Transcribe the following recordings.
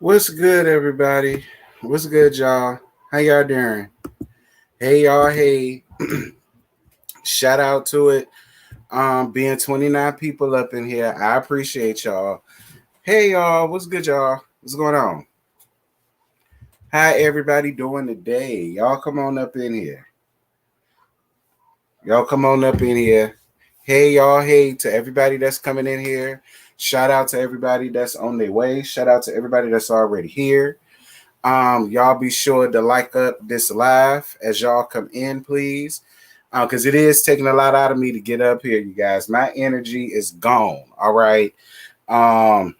What's good, everybody? What's good, y'all? How y'all doing? Hey, y'all. Hey, shout out to it. Being 29 people up in here. I appreciate y'all. Hey, y'all. What's good, y'all? What's going on? How everybody doing today? Y'all come on up in here. Y'all come on up in here. Hey, y'all. Hey, to everybody that's coming in here. Shout out to everybody that's on their way. Shout out to everybody that's already here. Y'all be sure to like up this live as y'all come in, please. Because it is taking a lot out of me to get up here, you guys. My energy is gone. All right. Um,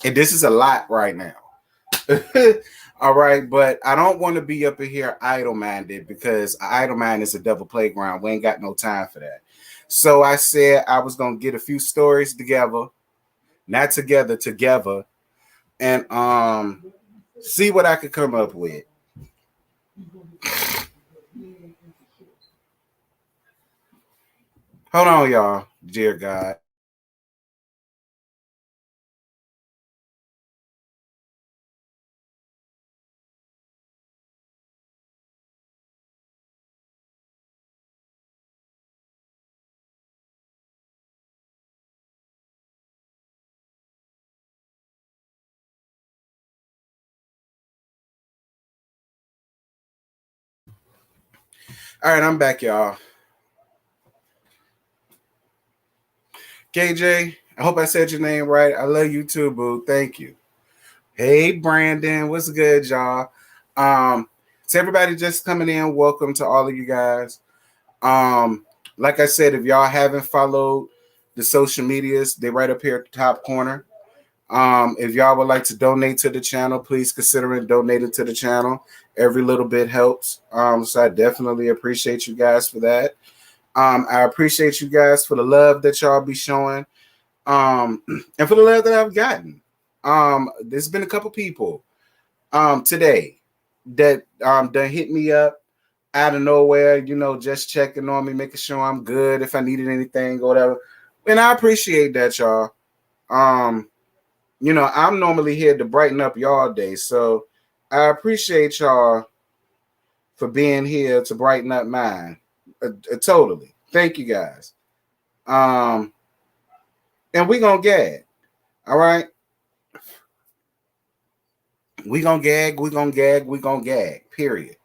and this is a lot right now. All right, but I don't want to be up in here idle-minded because idle mind is a devil playground. We ain't got no time for that. So I said I was gonna get a few stories together, not together, and see what I could come up with. Hold on, y'all. Dear God. All right, I'm back, y'all. KJ, I hope I said your name right. I love you too, boo. Thank you. Hey, Brandon, what's good, y'all? To everybody just coming in, welcome to all of you guys. Like I said, if y'all haven't followed the social medias, they're right up here at the top corner. If y'all would like to donate to the channel, please consider donating to the channel. Every little bit helps. So I definitely appreciate you guys for that. I appreciate you guys for the love that y'all be showing. And for the love that I've gotten. There's been a couple people today that done hit me up out of nowhere, just checking on me, making sure I'm good if I needed anything or whatever. And I appreciate that, y'all. I'm normally here to brighten up y'all day. So I appreciate y'all for being here to brighten up mine. Totally. Thank you guys. And we gonna gag. All right. We gonna gag, period.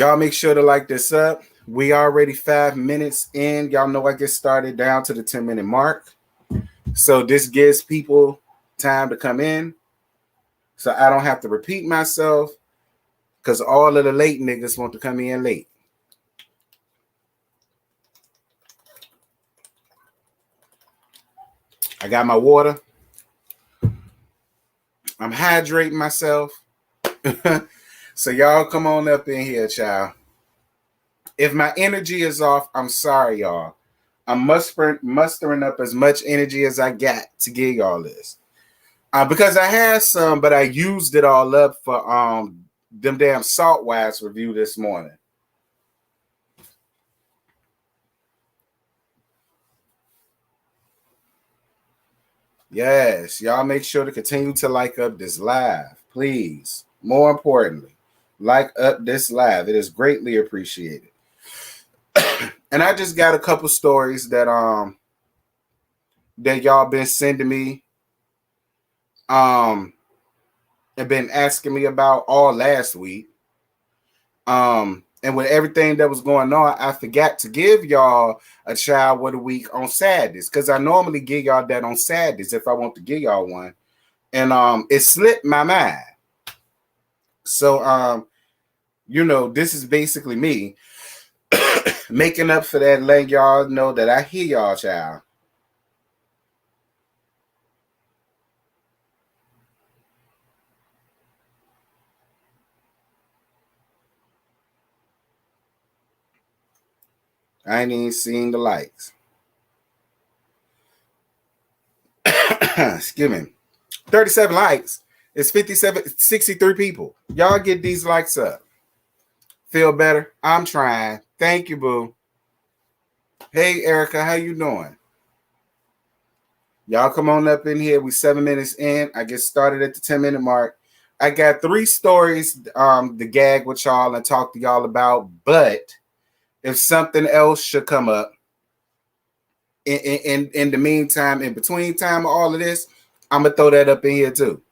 Y'all make sure to like this up. We already 5 minutes in. Y'all know I get started down to the 10-minute mark. So this gives people time to come in. So I don't have to repeat myself. Because all of the late niggas want to come in late. I got my water. I'm hydrating myself. So y'all come on up in here, child. If my energy is off, I'm sorry, y'all. I'm mustering up as much energy as I got to give y'all this. Because I had some, but I used it all up for them damn Salt Wax review this morning. Yes, y'all make sure to continue to like up this live, please. More importantly, like up this live. It is greatly appreciated. And I just got a couple stories that y'all been sending me and been asking me about all last week. And with everything that was going on, I forgot to give y'all a child of the week on Saturdays because I normally give y'all that on Saturdays if I want to give y'all one. And it slipped my mind. So this is basically me making up for that, letting y'all know that I hear y'all, child. I ain't even seen the likes. Excuse me. 37 likes. It's 63 people. Y'all get these likes up. Feel better? I'm trying. Thank you, boo. Hey, Erica, how you doing? Y'all come on up in here. We 7 minutes in. I get started at the 10-minute mark. I got 3 stories to gag with y'all and talk to y'all about. But if something else should come up in the meantime, in between time of all of this, I'm gonna throw that up in here too.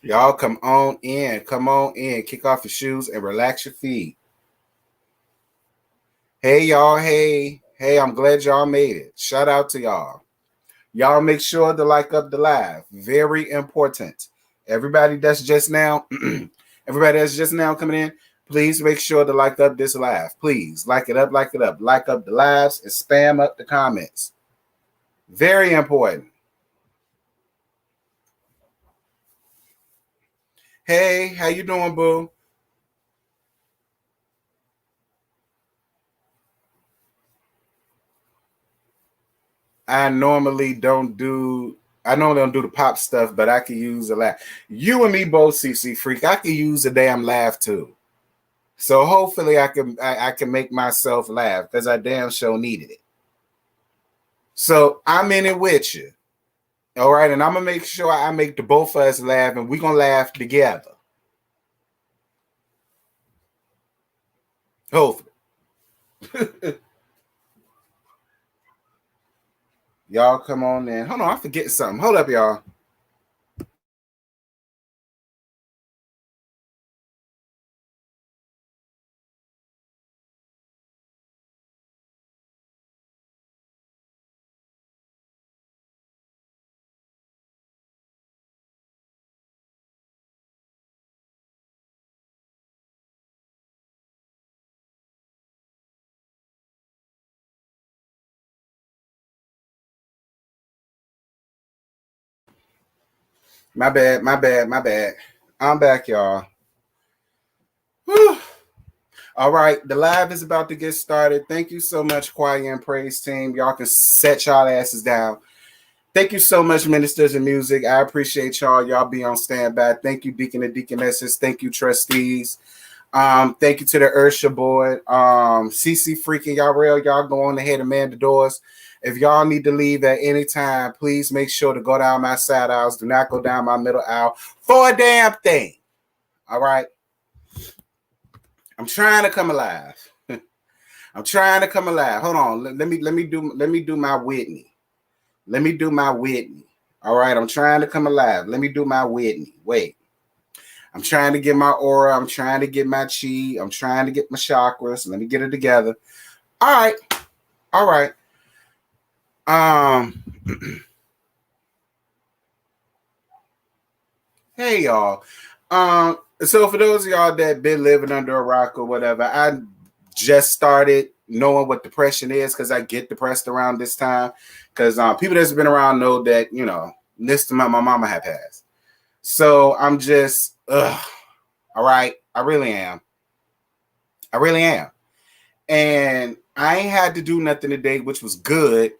Y'all come on in. Come on in. Kick off your shoes and relax your feet. Hey, y'all. Hey, I'm glad y'all made it. Shout out to y'all. Y'all make sure to like up the live. Very important. Everybody that's just now, everybody that's just now coming in, please make sure to like up this live. Please like it up, like it up. Like up the lives and spam up the comments. Very important. Hey, how you doing, boo? I normally don't do the pop stuff, but I can use a laugh. You and me both, CC Freak. I can use a damn laugh too. So hopefully I can make myself laugh because I damn sure needed it. So I'm in it with you. All right, and I'm gonna make sure I make the both of us laugh, and we're gonna laugh together. Hopefully. Y'all come on in. Hold on, I forget something. Hold up, y'all. My bad, my bad, my bad. I'm back, y'all. Whew. All right, the live is about to get started. Thank you so much, choir and praise team. Y'all can set y'all asses down. Thank you so much, ministers of music. I appreciate y'all. Y'all be on standby. Thank you, deacon and deaconesses. Thank you, trustees. Thank you to the Ursha board. CC freaking y'all real. Y'all go on ahead and man the doors. If y'all need to leave at any time, please make sure to go down my side aisles. Do not go down my middle aisle for a damn thing. All right. I'm trying to come alive. I'm trying to come alive. Hold on. Let me do my Whitney. Let me do my Whitney. All right. I'm trying to come alive. Let me do my Whitney. Wait. I'm trying to get my aura. I'm trying to get my chi. I'm trying to get my chakras. Let me get it together. All right. All right. Um Hey y'all. So for those of y'all that been living under a rock or whatever, I just started knowing what depression is because I get depressed around this time. Because people that's been around know that, this time my mama had passed. So I'm just all right. I really am. I really am. And I ain't had to do nothing today, which was good.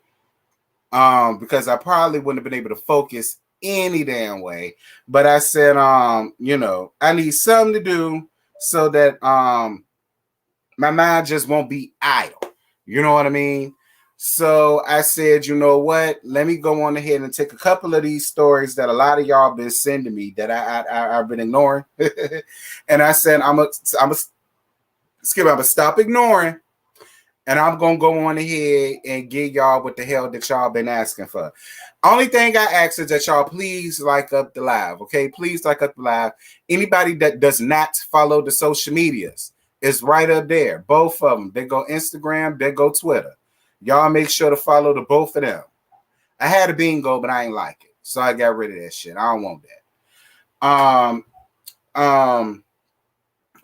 Because I probably wouldn't have been able to focus any damn way. But I said, I need something to do so that my mind just won't be idle. You know what I mean? So I said, you know what? Let me go on ahead and take a couple of these stories that a lot of y'all been sending me that I've been ignoring, and I said I'm gonna stop ignoring, and I'm gonna go on ahead and give y'all what the hell that y'all been asking for. Only thing I ask is that y'all please like up the live, okay? Please like up the live. Anybody that does not follow the social medias, it's right up there. Both of them. They go Instagram, they go Twitter. Y'all make sure to follow the both of them. I had a bingo, but I ain't like it, so I got rid of that shit. I don't want that.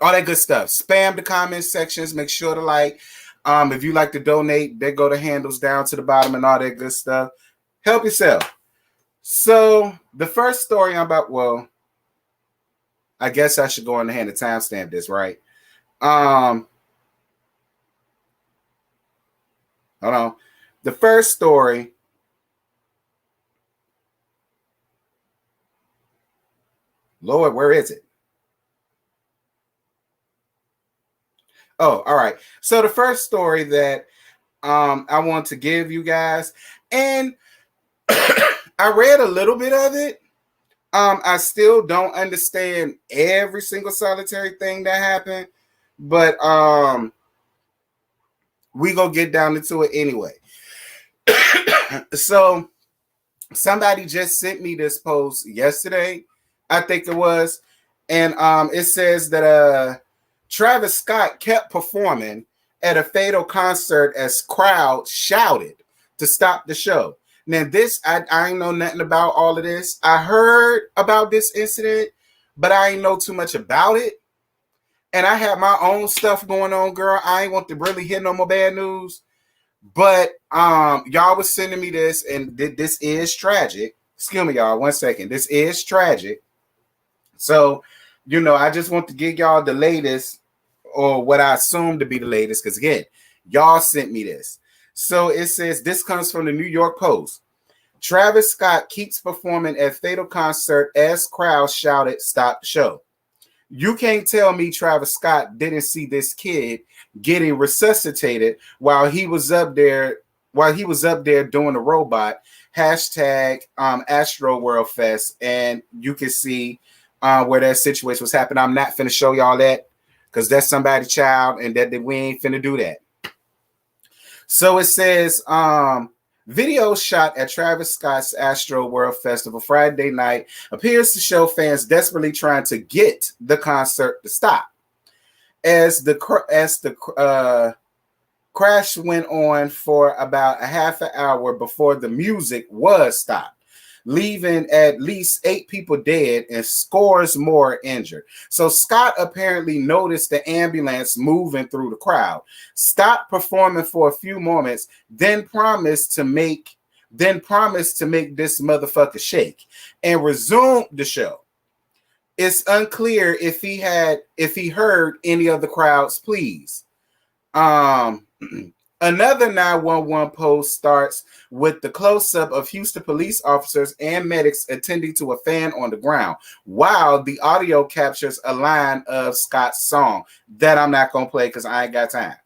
All that good stuff. Spam the comment sections. Make sure to like. If you like to donate, they go the handles down to the bottom and all that good stuff. Help yourself. So the first story I'm about, well, I guess I should go on ahead and timestamp this, right? Hold on. The first story. Lord, where is it? Oh, all right. So the first story that I want to give you guys, and I read a little bit of it. I still don't understand every single solitary thing that happened, but we gonna get down into it anyway. So somebody just sent me this post yesterday, I think it was, and it says that Travis Scott kept performing at a Fatal concert as crowd shouted to stop the show. Now this, I ain't know nothing about all of this. I heard about this incident, but I ain't know too much about it. And I have my own stuff going on, girl. I ain't want to really hear no more bad news. But y'all was sending me this, and this is tragic. Excuse me, y'all. 1 second. This is tragic. So, I just want to give y'all the latest, or what I assume to be the latest, because again, y'all sent me this. So it says this comes from the New York Post. Travis Scott keeps performing at Fatal concert as crowd shouted, "Stop the show." You can't tell me Travis Scott didn't see this kid getting resuscitated while he was up there doing the robot hashtag Astro World Fest, and you can see where that situation was happening. I'm not finna show y'all that because that's somebody's child, and that we ain't finna do that. So it says video shot at Travis Scott's Astro World Festival Friday night appears to show fans desperately trying to get the concert to stop. As the crash went on for about a half an hour before the music was stopped, leaving at least 8 people dead and scores more injured. So Scott apparently noticed the ambulance moving through the crowd, stopped performing for a few moments, then promised to make this motherfucker shake, and resumed the show. It's unclear if he heard any of the crowd's pleas. Another 911 post starts with the close-up of Houston police officers and medics attending to a fan on the ground, while the audio captures a line of Scott's song that I'm not going to play because I ain't got time.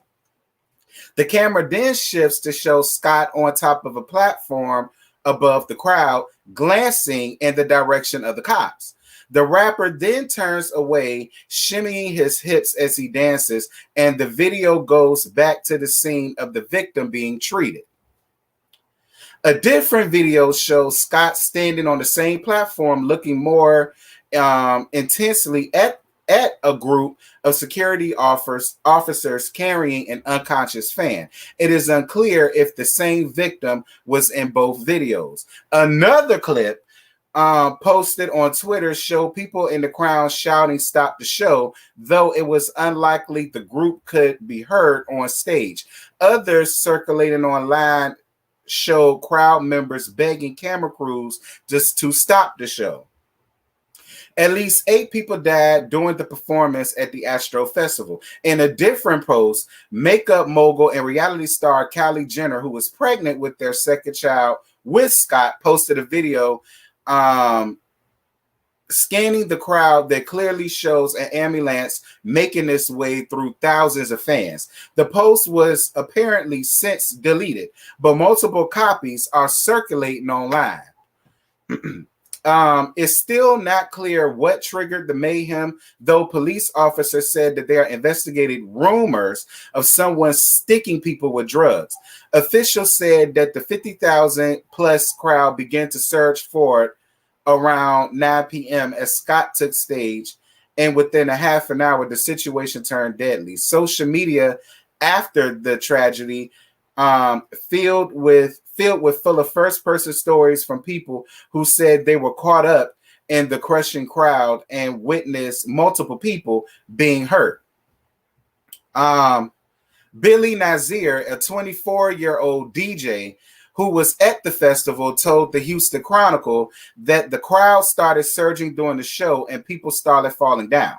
The camera then shifts to show Scott on top of a platform above the crowd, glancing in the direction of the cops. The rapper then turns away, shimmying his hips as he dances, and the video goes back to the scene of the victim being treated. A different video shows Scott standing on the same platform, looking more intensely at a group of security officers carrying an unconscious fan. It is unclear if the same victim was in both videos. Another clip posted on Twitter show people in the crowd shouting "Stop the show," though it was unlikely the group could be heard on stage. Others circulating online showed crowd members begging camera crews just to stop the show. At least 8 people died during the performance at the Astro Festival. In a different post, makeup mogul and reality star Kylie Jenner, who was pregnant with their second child with Scott, posted a video scanning the crowd that clearly shows an ambulance making its way through thousands of fans. The post was apparently since deleted, but multiple copies are circulating online. It's still not clear what triggered the mayhem, though police officers said that they are investigating rumors of someone sticking people with drugs. Officials said that the 50,000 plus crowd began to surge forward around 9 p.m. as Scott took stage, and within a half an hour, the situation turned deadly. Social media after the tragedy filled full of first-person stories from people who said they were caught up in the crushing crowd and witnessed multiple people being hurt. Billy Nazir, a 24-year-old DJ who was at the festival, told the Houston Chronicle that the crowd started surging during the show and people started falling down.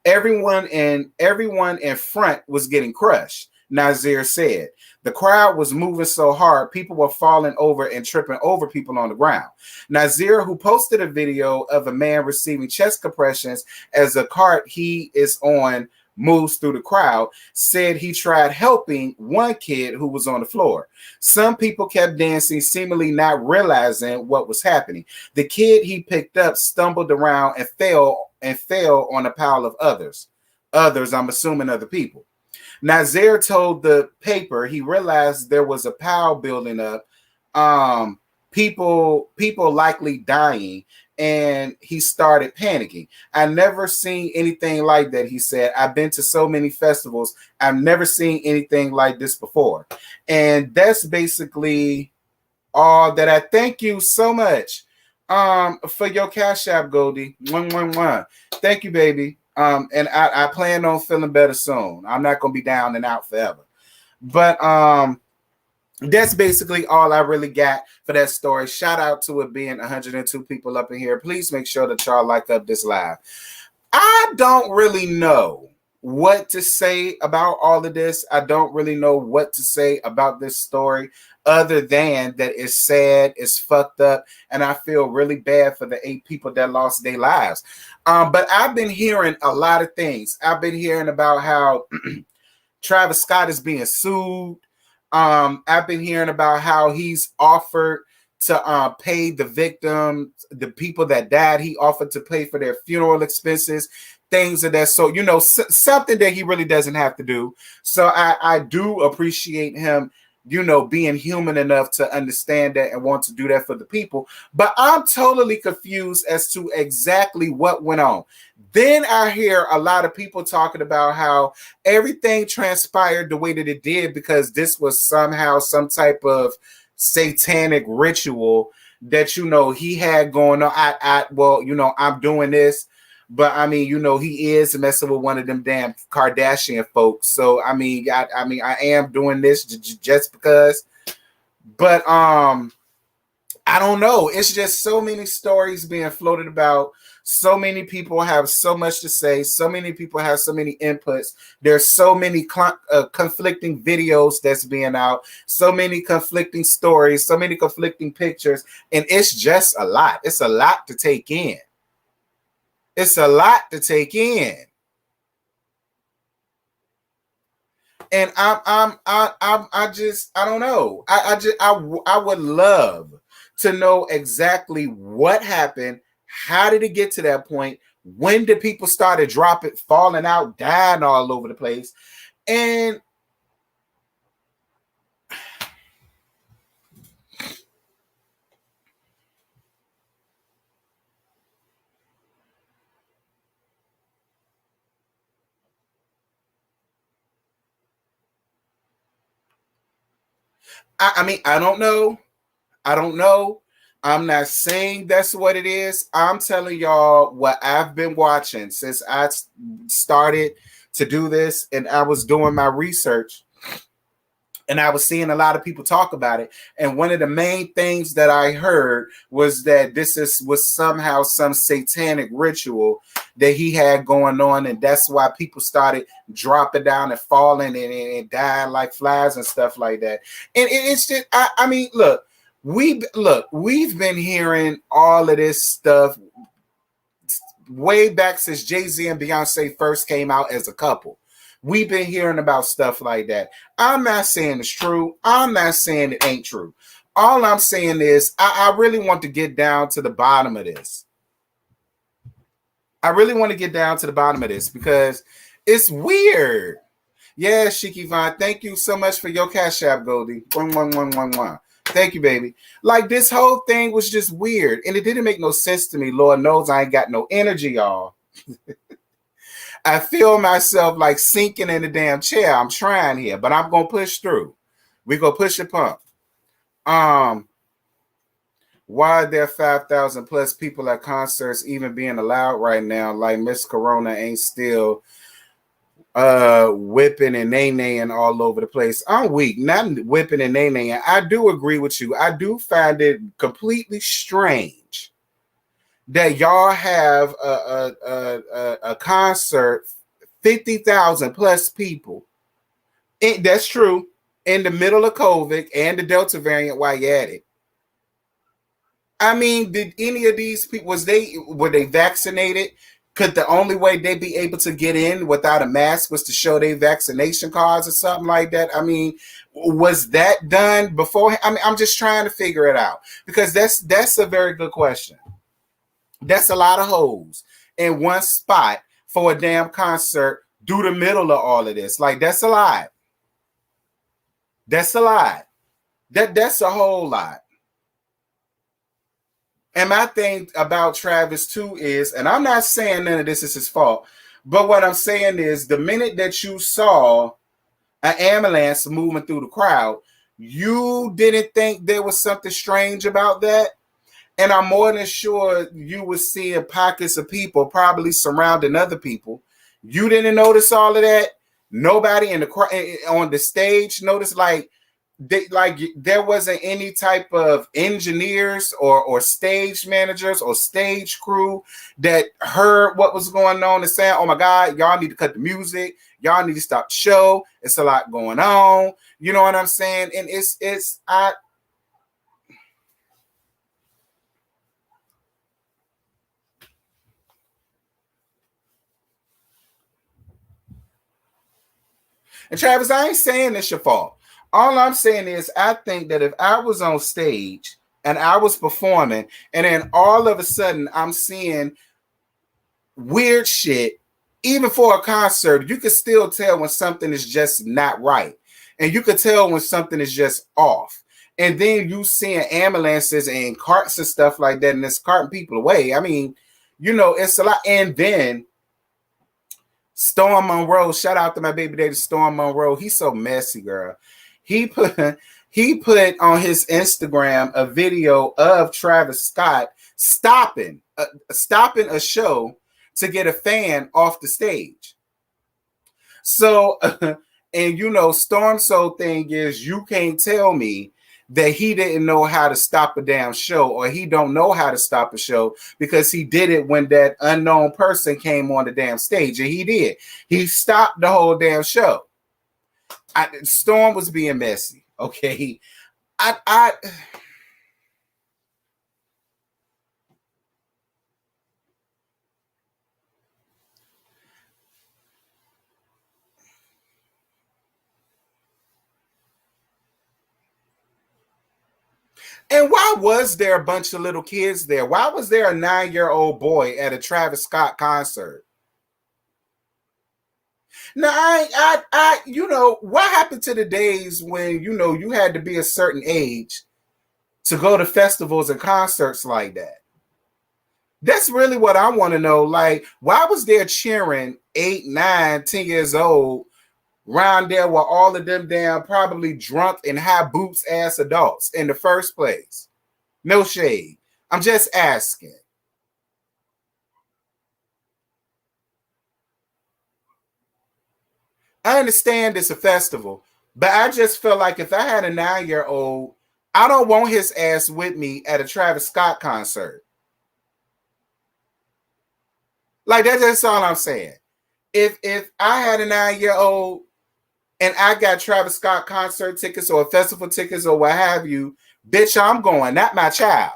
Everyone in front was getting crushed, Nazir said. The crowd was moving so hard, people were falling over and tripping over people on the ground. Nazir, who posted a video of a man receiving chest compressions as a cart he is on moves through the crowd, said he tried helping one kid who was on the floor. Some people kept dancing, seemingly not realizing what was happening. The kid he picked up stumbled around and fell on a pile of others. Others, I'm assuming other people. Nazaire told the paper he realized there was a pile building up, people likely dying, and he started panicking. I never seen anything like that, he said. I've been to so many festivals. I've never seen anything like this before. And that's basically all that. I thank you so much for your Cash App, Goldie. 111. Thank you, baby. And I plan on feeling better soon. I'm not gonna be down and out forever. But that's basically all I really got for that story. Shout out to it being 102 people up in here. Please make sure that y'all like up this live. I don't really know what to say about all of this. I don't really know what to say about this story other than that it's sad, it's fucked up, and I feel really bad for the 8 people that lost their lives. But I've been hearing a lot of things. I've been hearing about how Travis Scott is being sued. I've been hearing about how he's offered to pay the victims, the people that died. He offered to pay for their funeral expenses, things of that. So, something that he really doesn't have to do. So I do appreciate him, being human enough to understand that and want to do that for the people. But I'm totally confused as to exactly what went on. Then I hear a lot of people talking about how everything transpired the way that it did because this was somehow some type of satanic ritual that, he had going on. I'm doing this. But I mean, he is messing with one of them damn Kardashian folks. So I am doing this just because. But I don't know. It's just so many stories being floated about. So many people have so much to say. So many people have so many inputs. There's so many conflicting videos that's being out. So many conflicting stories. So many conflicting pictures, and it's just a lot. It's a lot to take in. It's a lot to take in. And I don't know. I would love to know exactly what happened. How did it get to that point? When did people started dropping, falling out, dying all over the place? And I don't know. I don't know. I'm not saying that's what it is. I'm telling y'all what I've been watching since I started to do this, and I was doing my research, and I was seeing a lot of people talk about it. And one of the main things that I heard was that was somehow some satanic ritual that he had going on, and that's why people started dropping down and falling and dying like flies and stuff like that. And it's just, look. We've been hearing all of this stuff way back since Jay-Z and Beyonce first came out as a couple. We've been hearing about stuff like that. I'm not saying it's true. I'm not saying it ain't true. All I'm saying is I really want to get down to the bottom of this. I really want to get down to the bottom of this because it's weird. Yeah, Shiki Vaughn, thank you so much for your Cash App, Goldie. 11111. Thank you, baby. Like, this whole thing was just weird, and it didn't make no sense to me. Lord knows I ain't got no energy, y'all. I feel myself like sinking in the damn chair. I'm trying here, but I'm going to push through. We going to push the pump. Why are there 5,000 plus people at concerts even being allowed right now? Like Miss Corona ain't still whipping and nay-naying all over the place. I'm weak, not whipping and nay-naying. I do agree with you. I do find it completely strange that y'all have a concert, 50,000 plus people. That's true. In the middle of COVID and the Delta variant while you at it. I mean, did any of these people, were they vaccinated? Could the only way they be able to get in without a mask was to show their vaccination cards or something like that? I mean, was that done before? I mean, I'm just trying to figure it out because that's a very good question. That's a lot of holes in one spot for a damn concert through the middle of all of this. Like, that's a lot. That's a lot. That's a whole lot. And my thing about Travis too is, and I'm not saying none of this is his fault, but what I'm saying is the minute that you saw an ambulance moving through the crowd, you didn't think there was something strange about that. And I'm more than sure you were seeing pockets of people probably surrounding other people. You didn't notice all of that. Nobody in the on the stage noticed. There wasn't any type of engineers or stage managers or stage crew that heard what was going on and saying, "Oh my God, y'all need to cut the music. Y'all need to stop the show. It's a lot going on." You know what I'm saying? And and Travis, I ain't saying it's your fault. All I'm saying is I think that if I was on stage and I was performing, and then all of a sudden I'm seeing weird shit, even for a concert, you can still tell when something is just not right. And you could tell when something is just off. And then you seeing ambulances and carts and stuff like that, and it's carting people away. I mean, it's a lot. And then Storm Monroe, shout out to my baby daddy Storm Monroe. He's so messy, girl. He put on his Instagram a video of Travis Scott stopping a show to get a fan off the stage. So, and Storm's whole thing is you can't tell me that he didn't know how to stop a damn show, or he don't know how to stop a show, because he did it when that unknown person came on the damn stage, and he did. He stopped the whole damn show. Storm was being messy. Okay. And why was there a bunch of little kids there? Why was there a 9-year-old boy at a Travis Scott concert? Now, what happened to the days when, you had to be a certain age to go to festivals and concerts like that? That's really what I want to know. Like, why was there cheering 8, 9, 10 years old around there with all of them damn probably drunk and high boots ass adults in the first place? No shade. I'm just asking. I understand it's a festival, but I just feel like if I had a 9-year-old, I don't want his ass with me at a Travis Scott concert. Like, that's all I'm saying. If I had a 9-year-old and I got Travis Scott concert tickets or festival tickets or what have you, bitch, I'm going, not my child.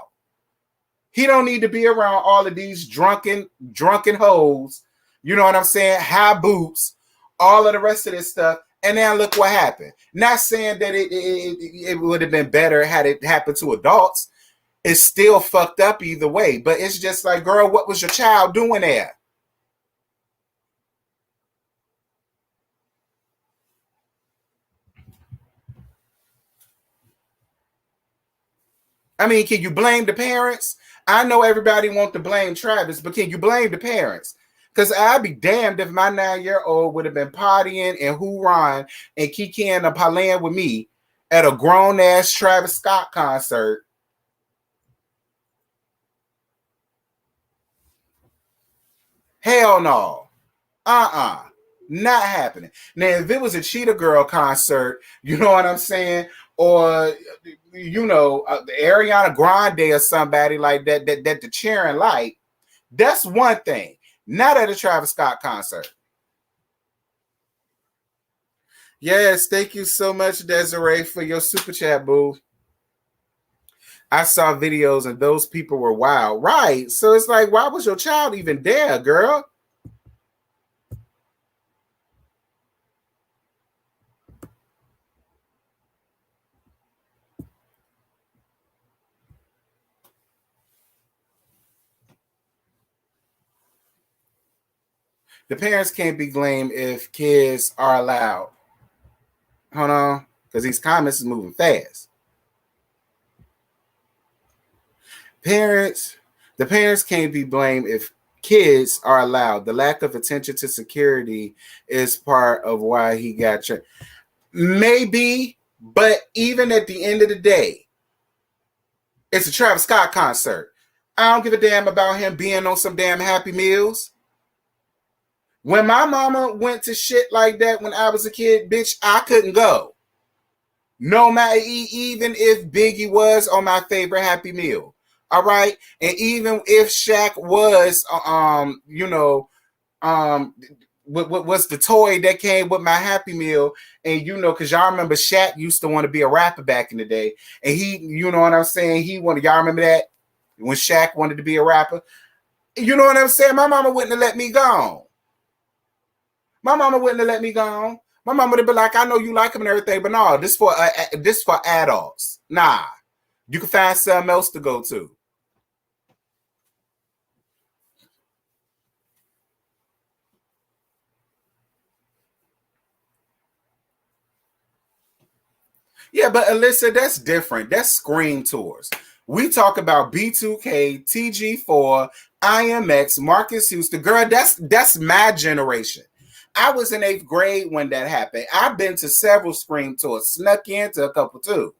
He don't need to be around all of these drunken hoes. You know what I'm saying? High boots, all of the rest of this stuff. And now look what happened. Not saying that it would have been better had it happened to adults. It's still fucked up either way. But it's just like, girl, what was your child doing there? I mean, can you blame the parents? I know everybody wants to blame Travis, but can you blame the parents? Because I'd be damned if my 9-year-old would have been partying and hoorahing and kikiing and parlaying with me at a grown-ass Travis Scott concert. Hell no. Not happening. Now, if it was a Cheetah Girl concert, you know what I'm saying? Or, Ariana Grande or somebody like that the cheering like, that's one thing. Not at a Travis Scott concert. Yes, thank you so much, Desiree, for your super chat, boo. I saw videos and those people were wild. Right. So it's like, why was your child even there, girl? The parents can't be blamed if kids are allowed. Hold on. Because these comments is moving fast. The parents can't be blamed if kids are allowed. The lack of attention to security is part of why he got trapped. Maybe, but even at the end of the day, it's a Travis Scott concert. I don't give a damn about him being on some damn Happy Meals. When my mama went to shit like that when I was a kid, bitch, I couldn't go. No matter, even if Biggie was on my favorite Happy Meal. All right. And even if Shaq was, what's the toy that came with my Happy Meal? And because y'all remember Shaq used to want to be a rapper back in the day. And he, you know what I'm saying? Y'all remember that? When Shaq wanted to be a rapper? You know what I'm saying? My mama wouldn't have let me go. My mama wouldn't have let me go. My mama would have been like, I know you like him and everything, but no, this for adults. Nah. You can find something else to go to. Yeah, but Alyssa, that's different. That's Scream Tours. We talk about B2K, TG4, IMX, Marcus Houston. Girl, that's my generation. I was in 8th grade when that happened. I've been to several Scream Tours, snuck into a couple too.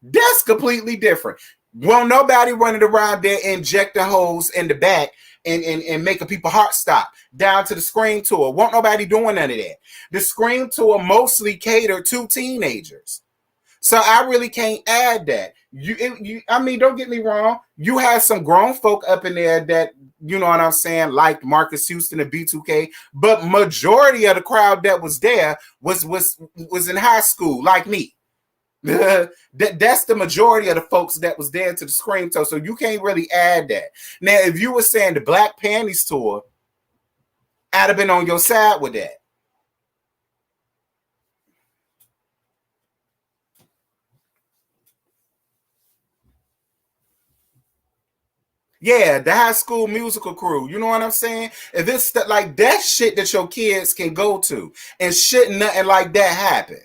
That's completely different. Well, nobody running around there injecting holes in the back and making people heart stop down to the Scream Tour. Won't nobody doing none of that. The Scream Tour mostly catered to teenagers. So I really can't add that. I mean, don't get me wrong. You have some grown folk up in there that, you know what I'm saying, like Marcus Houston and B2K, but majority of the crowd that was there was in high school, like me. That's the majority of the folks that was there to the Scream Tour. So you can't really add that. Now, if you were saying the Black Panties Tour, I'd have been on your side with that. Yeah, the High School Musical crew. You know what I'm saying? If it's like that shit that your kids can go to, and shit nothing like that happen.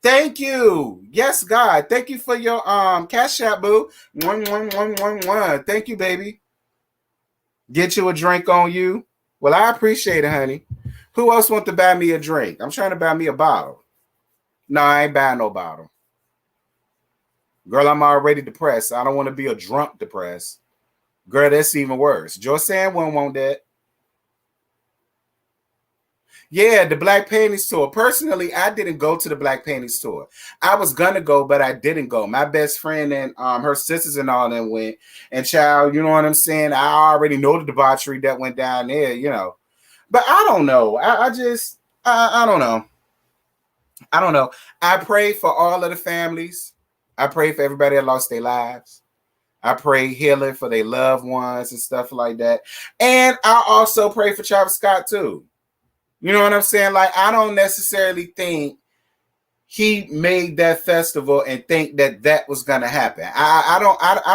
Thank you. Yes, God. Thank you for your cash app, boo. 11111. Thank you, baby. Get you a drink on you. Well, I appreciate it, honey. Who else want to buy me a drink? I'm trying to buy me a bottle. No, I ain't buying no bottle. Girl, I'm already depressed. I don't want to be a drunk depressed. Girl, that's even worse. Joe San won't want that. Yeah, the Black Panties Tour. Personally, I didn't go to the Black Panties Tour. I was gonna go, but I didn't go. My best friend and her sisters and all them went. And child, you know what I'm saying? I already know the debauchery that went down there. But I don't know. I don't know. I don't know. I pray for all of the families. I pray for everybody that lost their lives. I pray healing for their loved ones and stuff like that. And I also pray for Travis Scott too. You know what I'm saying? Like, I don't necessarily think he made that festival and think that was gonna happen. I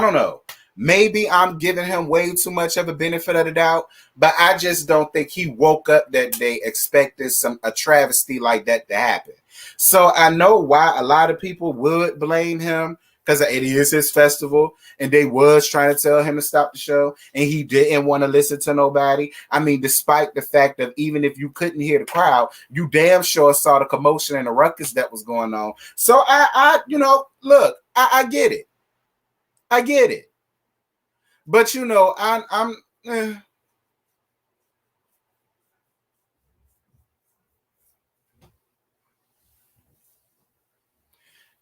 don't know. Maybe I'm giving him way too much of a benefit of the doubt, but I just don't think he woke up that day expecting a travesty like that to happen. So I know why a lot of people would blame him, because it is his festival and they was trying to tell him to stop the show and he didn't want to listen to nobody. I mean, despite the fact that even if you couldn't hear the crowd, you damn sure saw the commotion and the ruckus that was going on. So look, I get it. I get it. But I'm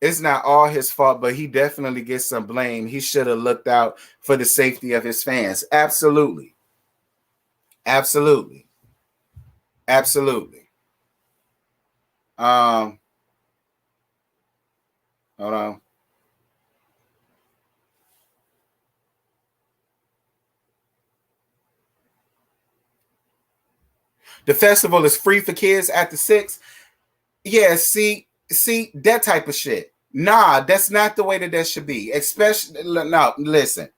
it's not all his fault, but he definitely gets some blame. He should have looked out for the safety of his fans. Absolutely. Absolutely. Absolutely. Um, Hold on. The festival is free for kids after 6. Yeah, see that type of shit. Nah, that's not the way that should be. Especially no, listen.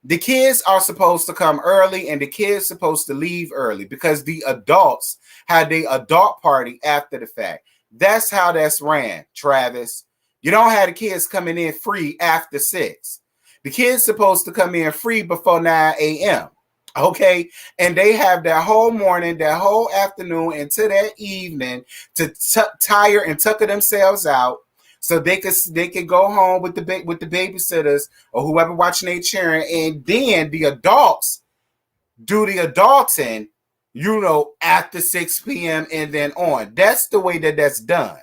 The kids are supposed to come early and the kids supposed to leave early because the adults had the adult party after the fact. That's how that's ran, Travis. You don't have the kids coming in free after 6. The kids supposed to come in free before 9 a.m. Okay, and they have that whole morning, that whole afternoon, into that evening to tire and tucker themselves out, so they could go home with the babysitters or whoever watching their cheering, and then the adults do the adulting, after 6 p.m. and then on. That's the way that's done.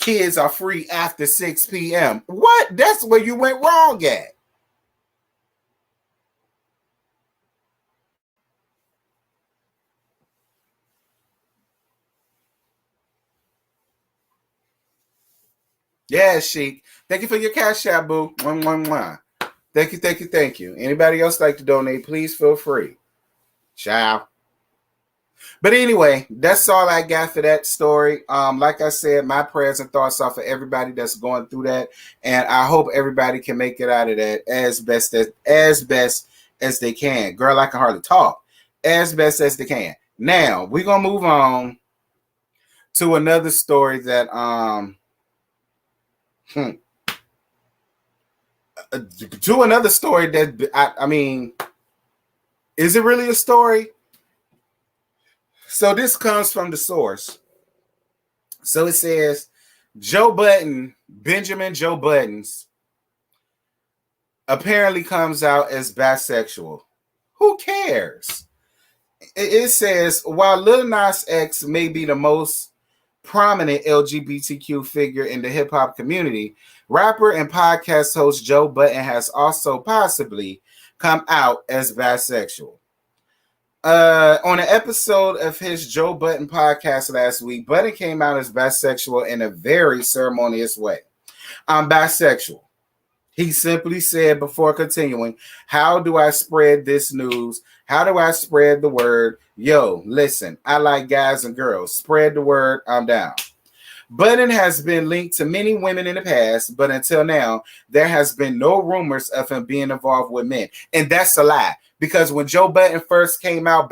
Kids are free after 6 p.m. What? That's where you went wrong at. Yeah, Sheik. Thank you for your cash out, boo. Mwah, mwah, mwah. Thank you, thank you, thank you. Anybody else like to donate, please feel free. Ciao. But anyway, that's all I got for that story. Like I said, my prayers and thoughts are for everybody that's going through that, and I hope everybody can make it out of that as best as they can. Girl, I can hardly talk. As best as they can. Now we're gonna move on to another story that to another story that I mean, is it really a story? So this comes from the source. So it says Joe Budden, Benjamin Joe Buttons, apparently comes out as bisexual. Who cares? It says, while Lil Nas X may be the most prominent LGBTQ figure in the hip-hop community, rapper and podcast host Joe Budden has also possibly come out as bisexual. On an episode of his Joe Budden podcast last week, Budden came out as bisexual in a very ceremonious way. I'm bisexual. He simply said before continuing, how do I spread this news? How do I spread the word? Yo, listen, I like guys and girls. Spread the word. I'm down. Budden has been linked to many women in the past, but until now, there has been no rumors of him being involved with men. And that's a lie. Because when Joe Budden first came out,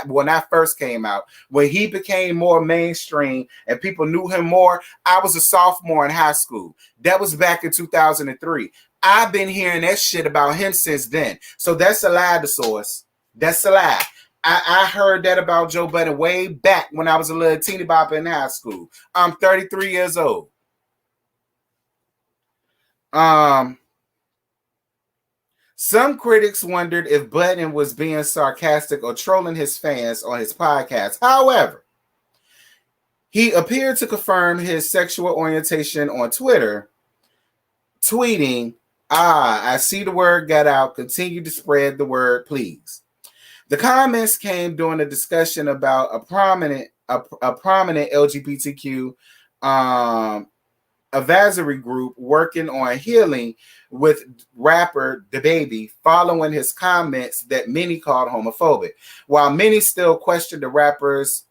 when I first came out, when he became more mainstream and people knew him more, I was a sophomore in high school. That was back in 2003. I've been hearing that shit about him since then. So that's a lie, the source. That's a lie. I heard that about Joe Budden way back when I was a little teeny bopper in high school. I'm 33 years old. Some critics wondered if Budden was being sarcastic or trolling his fans on his podcast. However, he appeared to confirm his sexual orientation on Twitter, tweeting, I see the word got out. Continue to spread the word, please. The comments came during a discussion about a prominent LGBTQ advisory group working on healing with rapper DaBaby following his comments that many called homophobic. While many still question the rapper's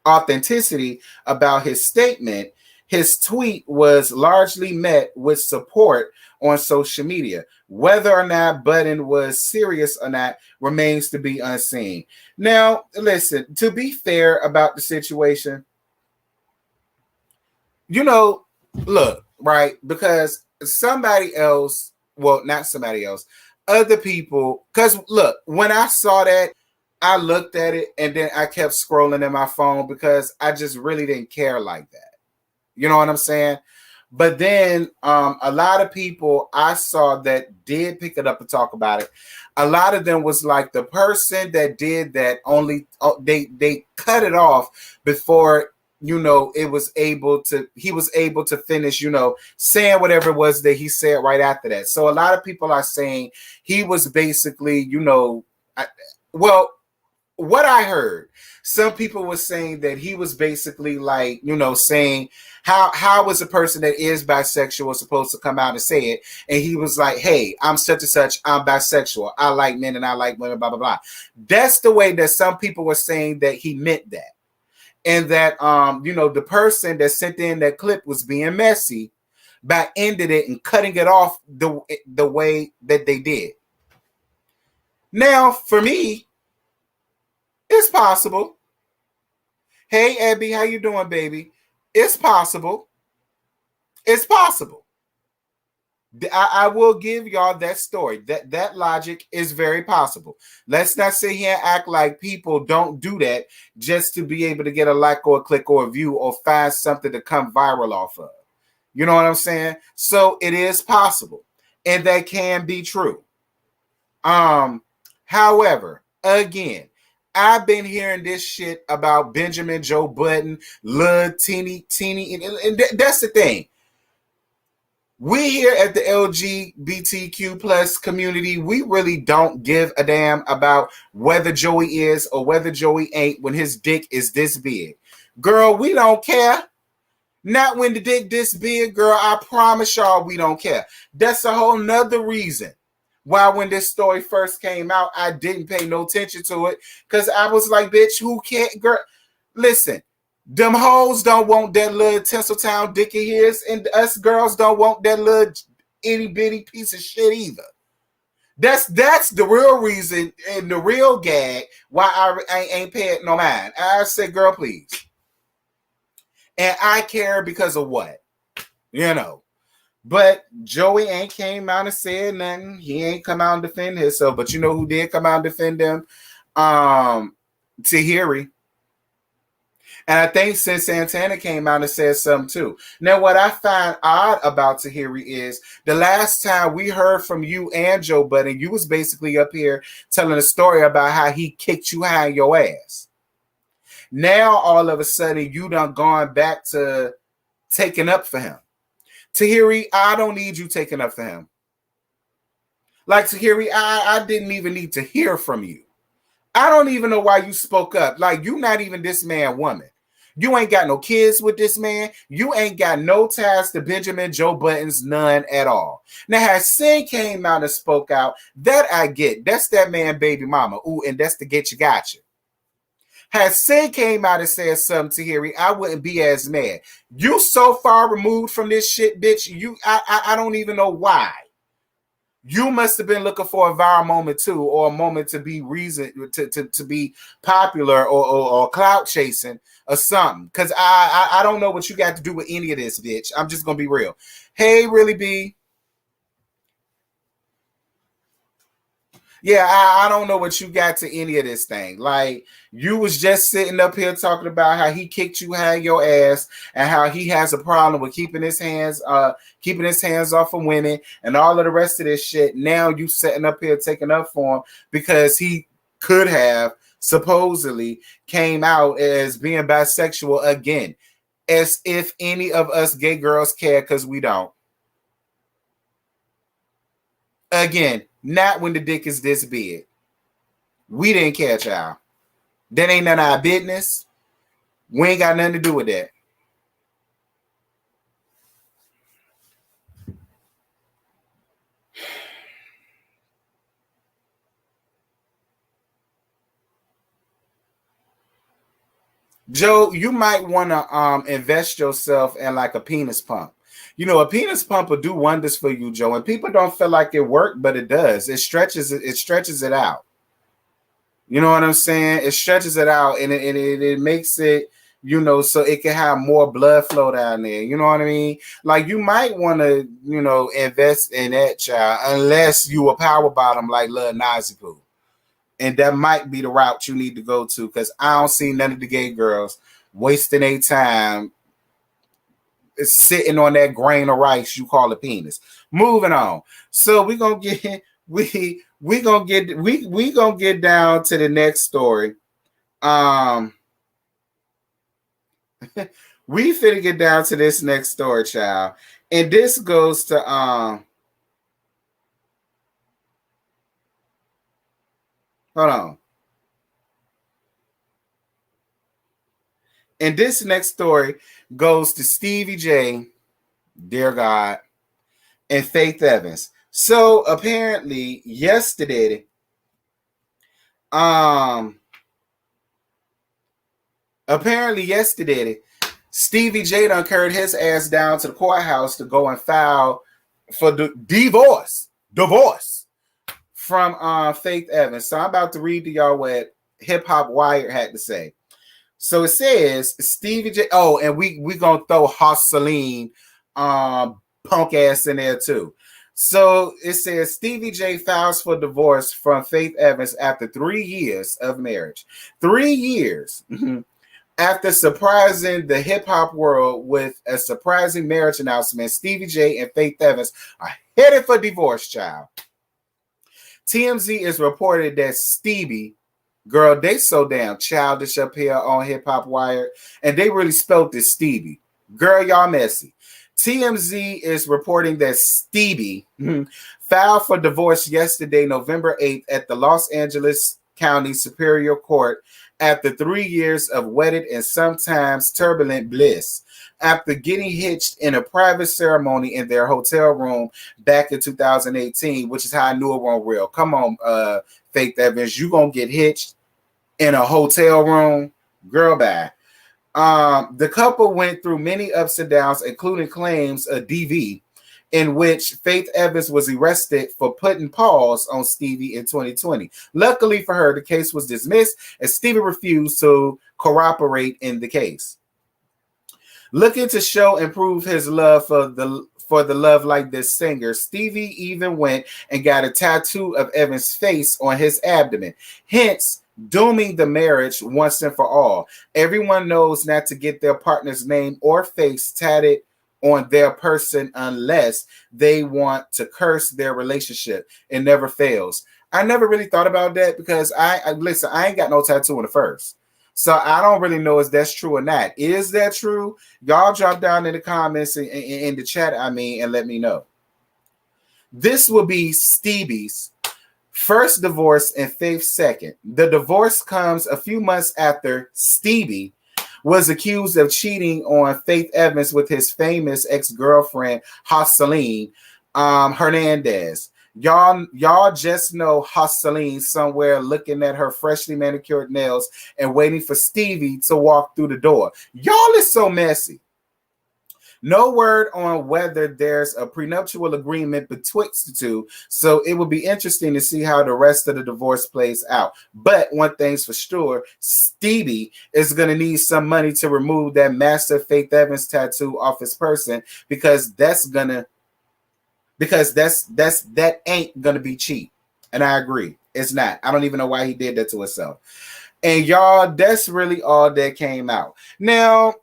authenticity about his statement, his tweet was largely met with support on social media. Whether or not Budden was serious or not remains to be unseen. Now, listen, to be fair about the situation, look, right? Because somebody else, well, not somebody else, other people, because look, when I saw that, I looked at it and then I kept scrolling in my phone because I just really didn't care like that. You know what I'm saying? But then a lot of people I saw that did pick it up and talk about it. A lot of them was like the person that did that only they cut it off before he was able to finish, saying whatever it was that he said right after that. So a lot of people are saying he was basically, what I heard, some people were saying that he was basically like, saying how is a person that is bisexual supposed to come out and say it? And he was like, hey, I'm such and such, I'm bisexual. I like men and I like women, blah, blah, blah. That's the way that some people were saying that he meant that. And that, the person that sent in that clip was being messy by ending it and cutting it off the way that they did. Now, for me, it's possible. Hey, Abby, how you doing, baby? It's possible. It's possible. I will give y'all that story. That logic is very possible. Let's not sit here and act like people don't do that just to be able to get a like or a click or a view or find something to come viral off of. You know what I'm saying? So it is possible. And that can be true. However, again, I've been hearing this shit about Benjamin Joe Budden, Lil Teeny, and that's the thing. We here at the LGBTQ plus community, we really don't give a damn about whether Joey is or whether Joey ain't when his dick is this big. Girl, we don't care. Not when the dick this big, girl. I promise y'all we don't care. That's a whole nother reason why when this story first came out, I didn't pay no attention to it. Because I was like, bitch, who can't, girl? Listen. Them hoes don't want that little Tinseltown dick of his, and us girls don't want that little itty bitty piece of shit either. That's the real reason and the real gag why I ain't paying no mind. I said, girl, please. And I care because of what? But Joey ain't came out and said nothing. He ain't come out and defend himself. But you know who did come out and defend him? Tahiri. And I think since Santana came out and said something too. Now, what I find odd about Tahiri is the last time we heard from you and Joe Budden, you was basically up here telling a story about how he kicked you high in your ass. Now, all of a sudden, you done gone back to taking up for him. Tahiri, I don't need you taking up for him. Like, Tahiri, I didn't even need to hear from you. I don't even know why you spoke up. Like, you not even this man woman. You ain't got no kids with this man. You ain't got no ties to Benjamin Joe Budden's, none at all. Now, has Sin came out and spoke out, that I get. That's that man baby mama. Ooh, and that's the get you got you. Has Sin came out and said something to Harry, I wouldn't be as mad. You so far removed from this shit, bitch. I don't even know why. You must have been looking for a viral moment too, or a moment to be reason to be popular or clout chasing or something. Because I don't know what you got to do with any of this, bitch. I'm just gonna be real. Hey, really B. Yeah, I don't know what you got to any of this thing. Like, you was just sitting up here talking about how he kicked you high in your ass and how he has a problem with keeping his hands off of women and all of the rest of this shit. Now you sitting up here taking up for him because he could have supposedly came out as being bisexual again. As if any of us gay girls care, because we don't. Again, not when the dick is this big. We didn't care, child. That ain't none of our business. We ain't got nothing to do with that. Joe, you might want to invest yourself in like a penis pump. You know, a penis pump will do wonders for you, Joe. And people don't feel like it worked, but it does. It stretches it out. You know what I'm saying? It stretches it out and it makes it, you know, so it can have more blood flow down there. You know what I mean? Like, you might want to, you know, invest in that, child, unless you a power bottom like Lil Nazi Poo. And that might be the route you need to go to, because I don't see none of the gay girls wasting their time sitting on that grain of rice you call a penis. Moving on. So we gonna get down to the next story. We finna get down to this next story, child. And this goes to hold on. And this next story goes to Stevie J, dear God, and Faith Evans. So apparently um, yesterday, Stevie J done carried his ass down to the courthouse to go and file for the divorce from Faith Evans. So I'm about to read to y'all what Hip Hop Wired had to say. So it says Stevie J. Oh, and we gonna throw Hosseline punk ass in there too. So it says Stevie J files for divorce from Faith Evans after 3 years of marriage. 3 years after surprising the hip hop world with a surprising marriage announcement, Stevie J and Faith Evans are headed for divorce, child. TMZ is reported that Stevie, girl, they so damn childish up here on Hip Hop Wire, and they really spelled this Stevie. Girl, y'all messy. TMZ is reporting that Stevie filed for divorce yesterday, November 8th, at the Los Angeles County Superior Court after 3 years of wedded and sometimes turbulent bliss. After getting hitched in a private ceremony in their hotel room back in 2018, which is how I knew it wasn't real. Come on, Faith Evans, you gonna get hitched in a hotel room? Girl, bye. The couple went through many ups and downs, including claims of DV, in which Faith Evans was arrested for putting pause on Stevie in 2020. Luckily for her, the case was dismissed as Stevie refused to cooperate in the case. Looking to show and prove his love for the Love Like This singer, Stevie even went and got a tattoo of Evans' face on his abdomen, hence dooming the marriage once and for all. Everyone knows not to get their partner's name or face tatted on their person unless they want to curse their relationship. It never fails. I never really thought about that because I ain't got no tattoo on the first. So I don't really know if that's true or not. Is that true? Y'all drop down in the comments in the chat, and let me know. This will be Stevie's first divorce and Faith's second. The divorce comes a few months after Stevie was accused of cheating on Faith Evans with his famous ex-girlfriend, Hosseline Hernandez. Y'all just know Hosseline somewhere looking at her freshly manicured nails and waiting for Stevie to walk through the door. Y'all is so messy. No word on whether there's a prenuptial agreement betwixt the two, so it will be interesting to see how the rest of the divorce plays out. But one thing's for sure, Stevie is going to need some money to remove that massive Faith Evans tattoo off his person because that ain't gonna be cheap. And I agree, it's not. I don't even know why he did that to himself. And y'all, that's really all that came out. Now,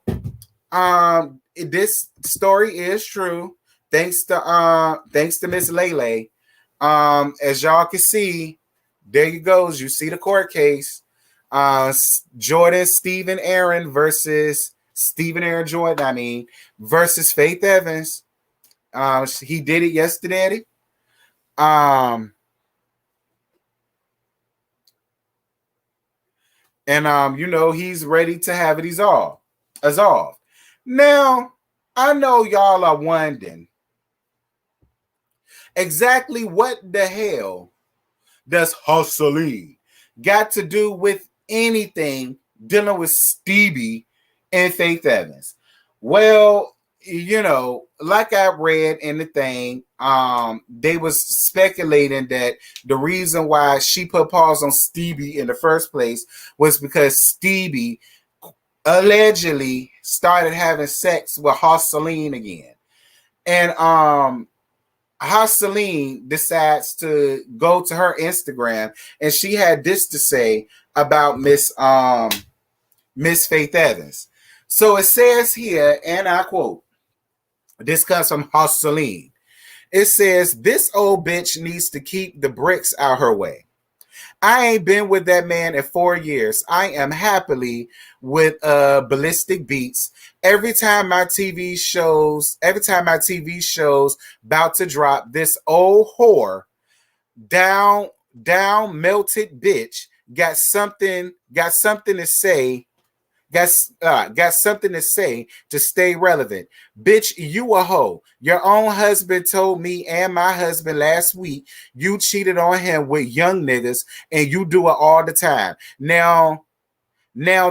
this story is true. Thanks to Miss Lele. As y'all can see, there you goes. You see the court case. Jordan Stephen Aaron versus Stephen Aaron Jordan. Versus Faith Evans. He did it yesterday. And he's ready to have it absolved. Now, I know y'all are wondering exactly what the hell does Hosseline got to do with anything dealing with Stevie and Faith Evans. Well, like I read in the thing, they was speculating that the reason why she put pause on Stevie in the first place was because Stevie allegedly started having sex with Hosseline again. And Hosseline decides to go to her Instagram, and she had this to say about Miss Faith Evans. So it says here, and I quote, this comes from Hosseline. It says, "This old bitch needs to keep the bricks out her way. I ain't been with that man in 4 years. I am happily with Ballistic Beats. Every time my TV shows about to drop, this old whore, down melted bitch got something to say Got something to say to stay relevant. Bitch, you a hoe. Your own husband told me and my husband last week you cheated on him with young niggas and you do it all the time. Now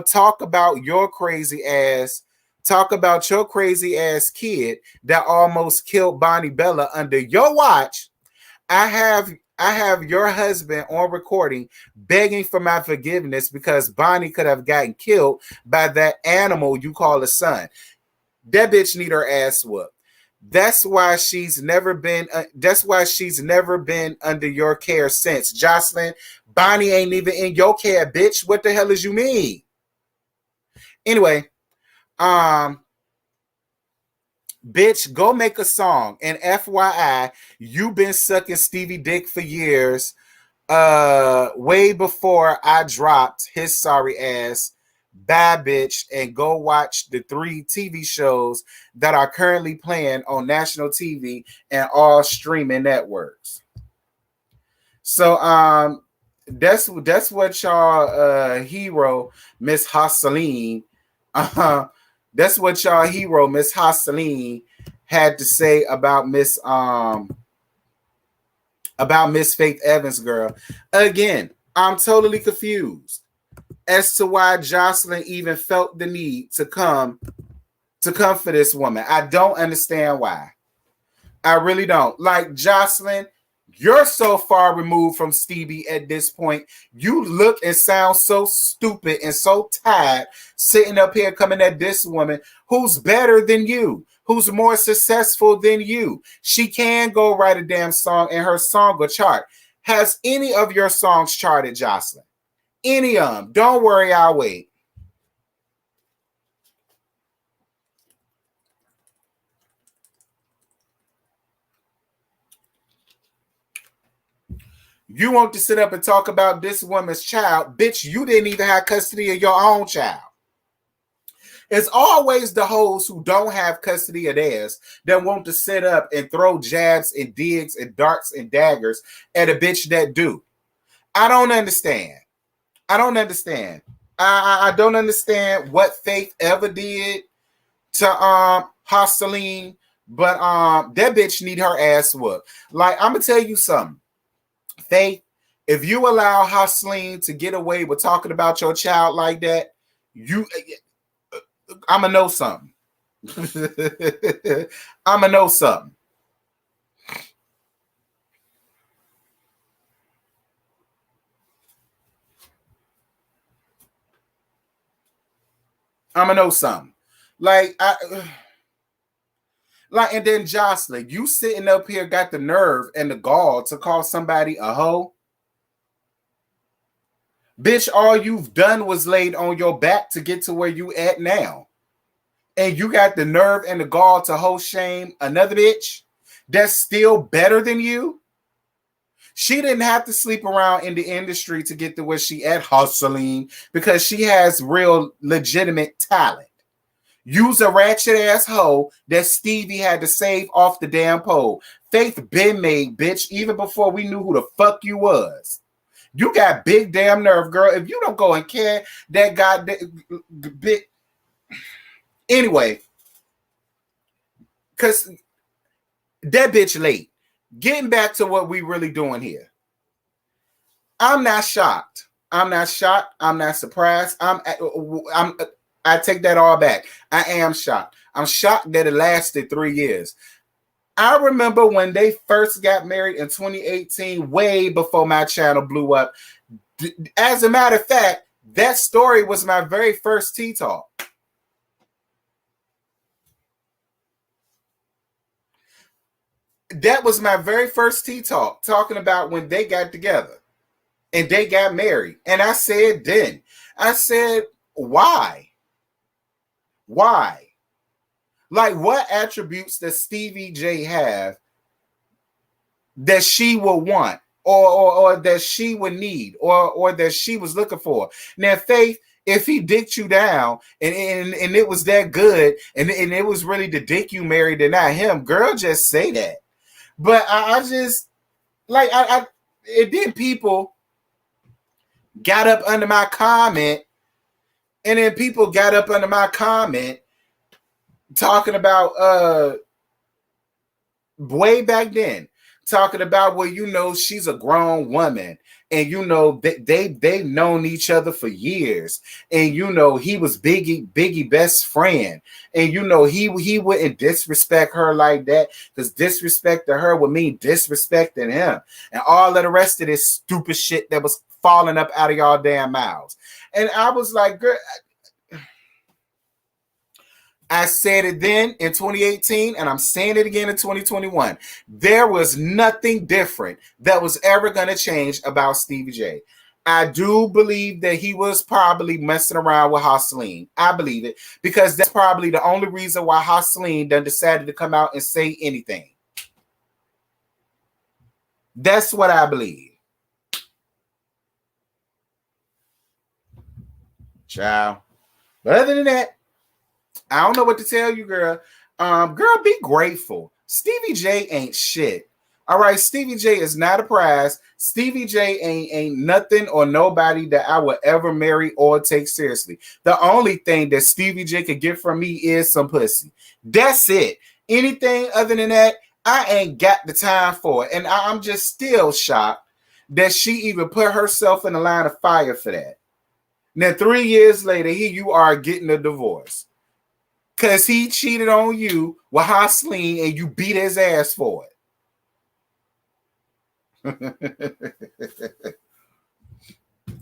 talk about your crazy ass. Talk about your crazy ass kid that almost killed Bonnie Bella under your watch. I have I have your husband on recording begging for my forgiveness because Bonnie could have gotten killed by that animal you call a son. That bitch need her ass whooped. That's why she's never been. That's why she's never been under your care since. Jocelyn, Bonnie ain't even in your care, bitch. What the hell is you mean? Anyway, um, bitch, go make a song. And FYI, you been sucking Stevie dick for years. Way before I dropped his sorry ass. Bye, bitch, and go watch the 3 TV shows that are currently playing on national TV and all streaming networks. So that's what y'all hero Miss Hassaline that's what y'all hero Miss Hassaline had to say about Miss Faith Evans, girl. Again, I'm totally confused as to why Jocelyn even felt the need to come for this woman. I don't understand why. I really don't. Like, Jocelyn, you're so far removed from Stevie at this point. You look and sound so stupid and so tired sitting up here coming at this woman who's better than you, who's more successful than you. She can go write a damn song and her song will chart. Has any of your songs charted, Jocelyn? Any of them. Don't worry, I'll wait. You want to sit up and talk about this woman's child. Bitch, you didn't even have custody of your own child. It's always the hoes who don't have custody of theirs that want to sit up and throw jabs and digs and darts and daggers at a bitch that do. I don't understand. I don't understand. I don't understand what Faith ever did to Hassaline, but that bitch need her ass whooped. Like, I'm gonna tell you something. Faith, if you allow Hassaline to get away with talking about your child like that, I'ma know something. I'ma know something. I'ma know something. Like, and then Jocelyn, you sitting up here got the nerve and the gall to call somebody a hoe. Bitch, all you've done was laid on your back to get to where you at now. And you got the nerve and the gall to hoe shame another bitch that's still better than you. She didn't have to sleep around in the industry to get to where she at, Hassaline, because she has real legitimate talent. Use a ratchet ass hoe that Stevie had to save off the damn pole. Faith been made, bitch, even before we knew who the fuck you was. You got big damn nerve, girl. If you don't go and care that goddamn big. Anyway, because that bitch late. Getting back to what we really doing here. I'm not shocked. I'm not shocked. I'm not surprised. I take that all back. I am shocked. I'm shocked that it lasted 3 years. I remember when they first got married in 2018, way before my channel blew up. As a matter of fact, that story was my very first tea talk. That was my very first tea talk, talking about when they got together and they got married. And I said then, I said, why? Why? Like, what attributes does Stevie J have that she will want or that she would need or that she was looking for? Now, Faith, if he dicked you down and it was that good and it was really the dick you married and not him, girl, just say that. But I just, like, it did people got up under my comment And then people got up under my comment talking about way back then, talking about, well, you know, she's a grown woman, and you know they've known each other for years, and you know he was Biggie best friend, and you know he wouldn't disrespect her like that, because disrespect to her would mean disrespecting him, and all of the rest of this stupid shit that was falling up out of y'all damn mouths. And I was like, girl, I said it then in 2018, and I'm saying it again in 2021. There was nothing different that was ever going to change about Stevie J. I do believe that he was probably messing around with Hosseline. I believe it, because that's probably the only reason why Hosseline done decided to come out and say anything. That's what I believe. Ciao. But other than that, I don't know what to tell you, girl. Girl, be grateful. Stevie J ain't shit. All right, Stevie J is not a prize. Stevie J ain't nothing or nobody that I would ever marry or take seriously. The only thing that Stevie J could get from me is some pussy. That's it. Anything other than that, I ain't got the time for it. And I'm just still shocked that she even put herself in the line of fire for that. Now, 3 years later, here you are getting a divorce. Because he cheated on you with Hosseline and you beat his ass for it.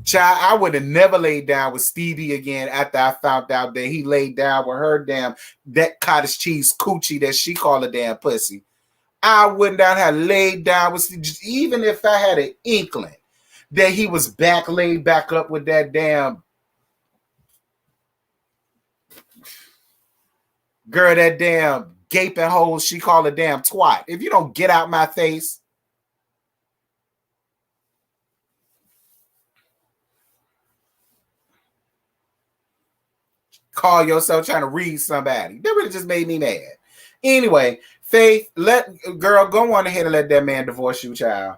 Child, I would have never laid down with Stevie again after I found out that he laid down with her damn, that cottage cheese coochie that she called a damn pussy. I would not have laid down with Stevie, even if I had an inkling that he was laid back up with that damn girl, that damn gaping hole she called a damn twat. If you don't get out my face. Call yourself trying to read somebody. That really just made me mad. Anyway, Faith, girl, go on ahead and let that man divorce you, child.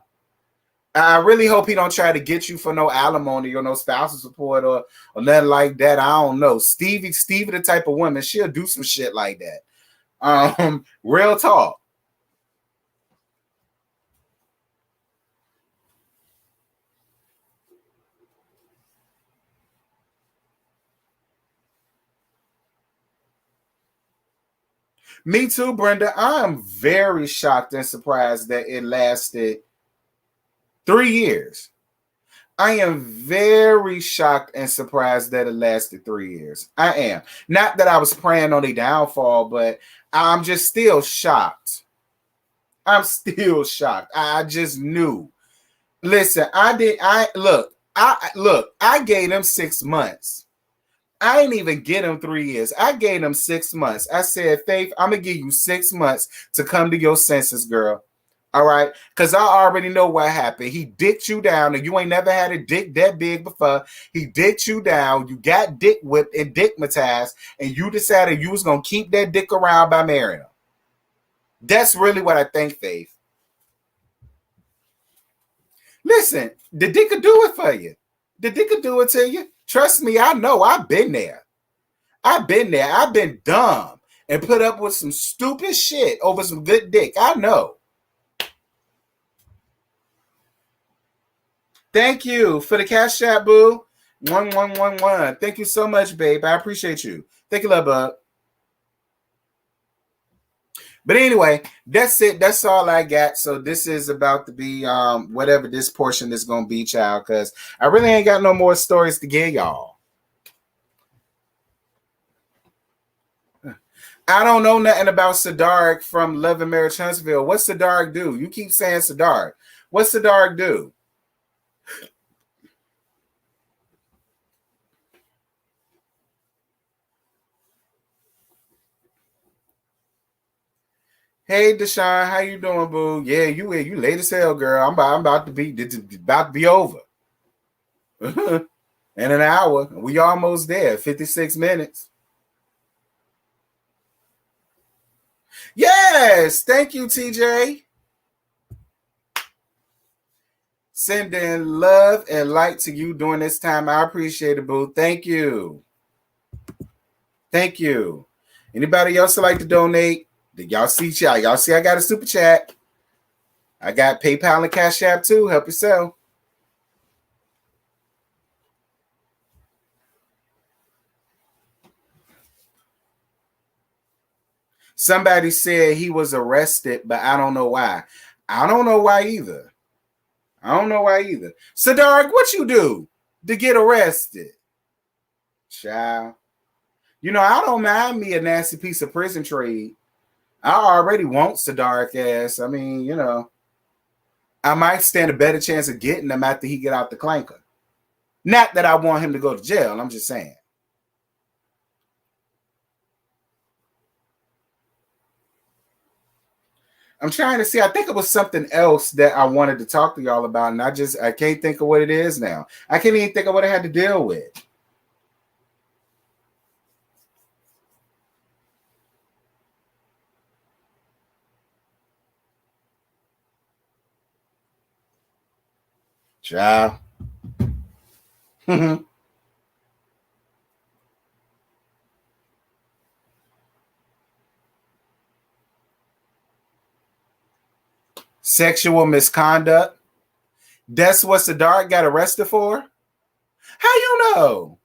I really hope he don't try to get you for no alimony or no spousal support or nothing like that. I don't know. Stevie, the type of woman, she'll do some shit like that. Real talk. Me too, Brenda. I am very shocked and surprised that it lasted 3 years. I am very shocked and surprised that it lasted 3 years. I am. Not that I was praying on a downfall, but I'm just still shocked. I'm still shocked. I just knew. Listen, I gave them 6 months. I didn't even get them 3 years. I gave them 6 months. I said, Faith, I'm going to give you 6 months to come to your senses, girl. All right? Because I already know what happened. He dicked you down, and you ain't never had a dick that big before. He dicked you down. You got dick whipped and dickmatized, and you decided you was going to keep that dick around by marrying him. That's really what I think, Faith. Listen, the dick could do it for you. The dick could do it to you. Trust me, I know. I've been there. I've been there. I've been dumb and put up with some stupid shit over some good dick. I know. Thank you for the cash app, boo. 1111. Thank you so much, babe. I appreciate you. Thank you, love, bub. But anyway, that's it. That's all I got. So this is about to be whatever this portion is gonna be, child, because I really ain't got no more stories to give y'all. I don't know nothing about Sadark from Love and Marriage Huntsville. What's Sadark do? You keep saying Sadark. What's Sadark do? Hey Deshaun, how you doing, boo? Yeah, you late as hell, girl. I'm about to be over. In an hour. We almost there. 56 minutes. Yes, thank you, TJ. Sending love and light to you during this time. I appreciate it, boo. Thank you. Thank you. Anybody else would like to donate? Did y'all see chat? Y'all see I got a super chat. I got PayPal and Cash App too. Help yourself. Somebody said he was arrested, but I don't know why. I don't know why either. Sadark, what you do to get arrested? Child. You know, I don't mind me a nasty piece of prison trade. I already want Sadark ass. I mean, you know, I might stand a better chance of getting him after he get out the clanker. Not that I want him to go to jail. I'm just saying. I'm trying to see. I think it was something else that I wanted to talk to y'all about, and I can't think of what it is now. I can't even think of what I had to deal with. Child. Sexual misconduct. That's what Sadark got arrested for? How you know?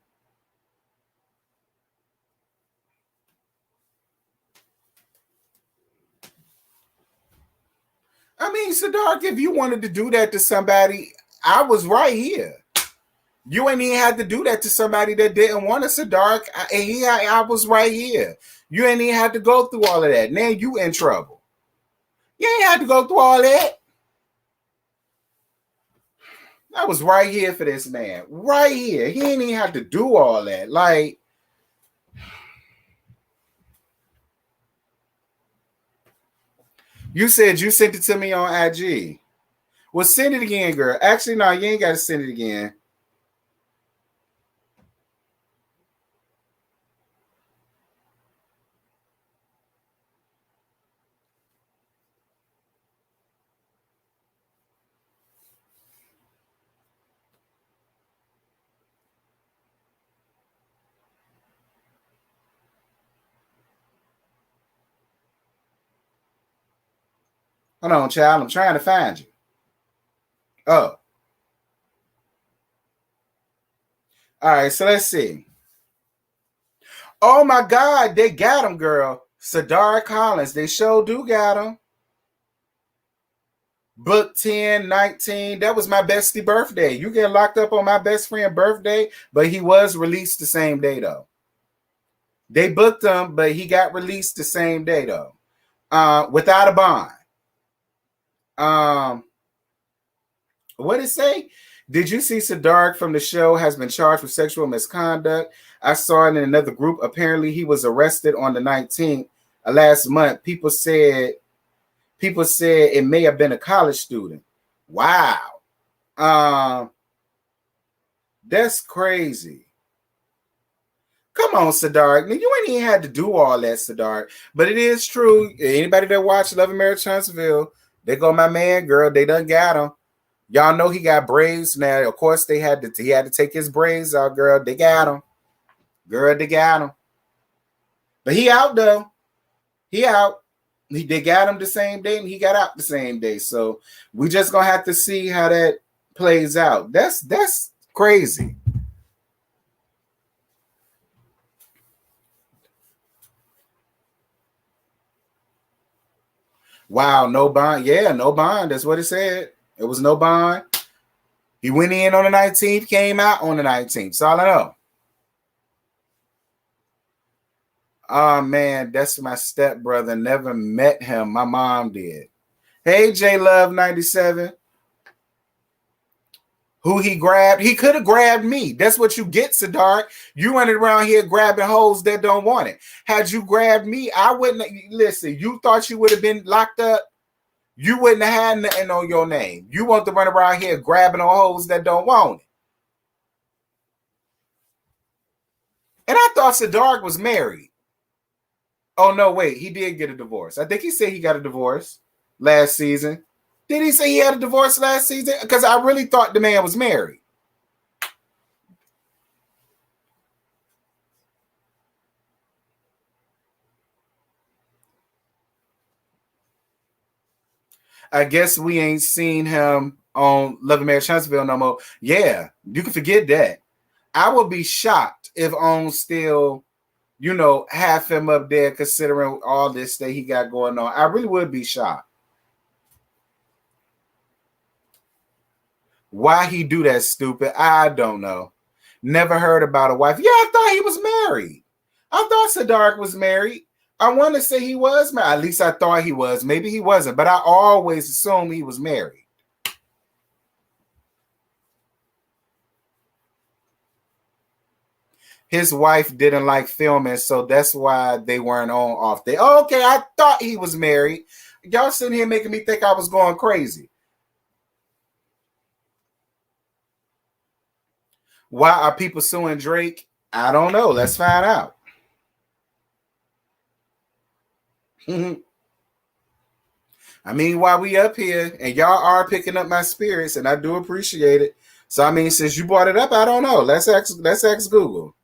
I mean, Sadark, if you wanted to do that to somebody, I was right here. You ain't even had to do that to somebody that didn't want us, Sadark. I was right here. You ain't even had to go through all of that. Now you in trouble. You ain't had to go through all that. I was right here for this man. Right here. He ain't even have to do all that. Like, you said you sent it to me on IG. Well, send it again, girl. Actually, no, you ain't got to send it again. Hold on, child. I'm trying to find you. Oh. All right, so let's see. Oh my God, they got him, girl. Sadar Collins. They sure do got him. Book 10, 19. That was my bestie birthday. You get locked up on my best friend birthday, but he was released the same day, though. They booked him, but he got released the same day, though. Without a bond. What did it say? Did you see Sadark from the show has been charged with sexual misconduct? I saw it in another group. Apparently, he was arrested on the 19th last month. People said it may have been a college student. Wow. That's crazy. Come on, Sadark. You ain't even had to do all that, Sadark. But it is true. Anybody that watched Love and Marriage Huntsville, they go my man, girl. They done got him. Y'all know he got braids now. Of course, he had to take his braids out, girl. They got him. Girl, they got him. But he out, though. He out. They got him the same day, and he got out the same day. So we just gonna have to see how that plays out. That's crazy. Wow, no bond. Yeah, no bond. That's what it said. It was no bond. He went in on the 19th, came out on the 19th. That's all I know. Oh man, that's my stepbrother. Never met him. My mom did. Hey, J Love 97. Who he grabbed? He could have grabbed me. That's what you get, Sadark. You running around here grabbing hoes that don't want it. Had you grabbed me, I wouldn't. Listen, you thought you would have been locked up? You wouldn't have had nothing on your name. You want to run around here grabbing on hoes that don't want it. And I thought Sadark was married. Oh, no, wait. He did get a divorce. I think he said he got a divorce last season. Did he say he had a divorce last season? Because I really thought the man was married. I guess we ain't seen him on Love and Marriage Huntsville no more. Yeah, you can forget that. I would be shocked if on still, have him up there considering all this that he got going on. I really would be shocked. Why he do that stupid? I don't know. Never heard about a wife. Yeah, I thought he was married. I thought Sadark was married. I want to say he was married. At least I thought he was. Maybe he wasn't, but I always assumed he was married. His wife didn't like filming, so that's why they weren't on off day. Okay, I thought he was married. Y'all sitting here making me think I was going crazy. Why are people suing Drake? I don't know. Let's find out. I mean, while we up here, and y'all are picking up my spirits, and I do appreciate it. So, I mean, since you brought it up, I don't know. Let's ask Google.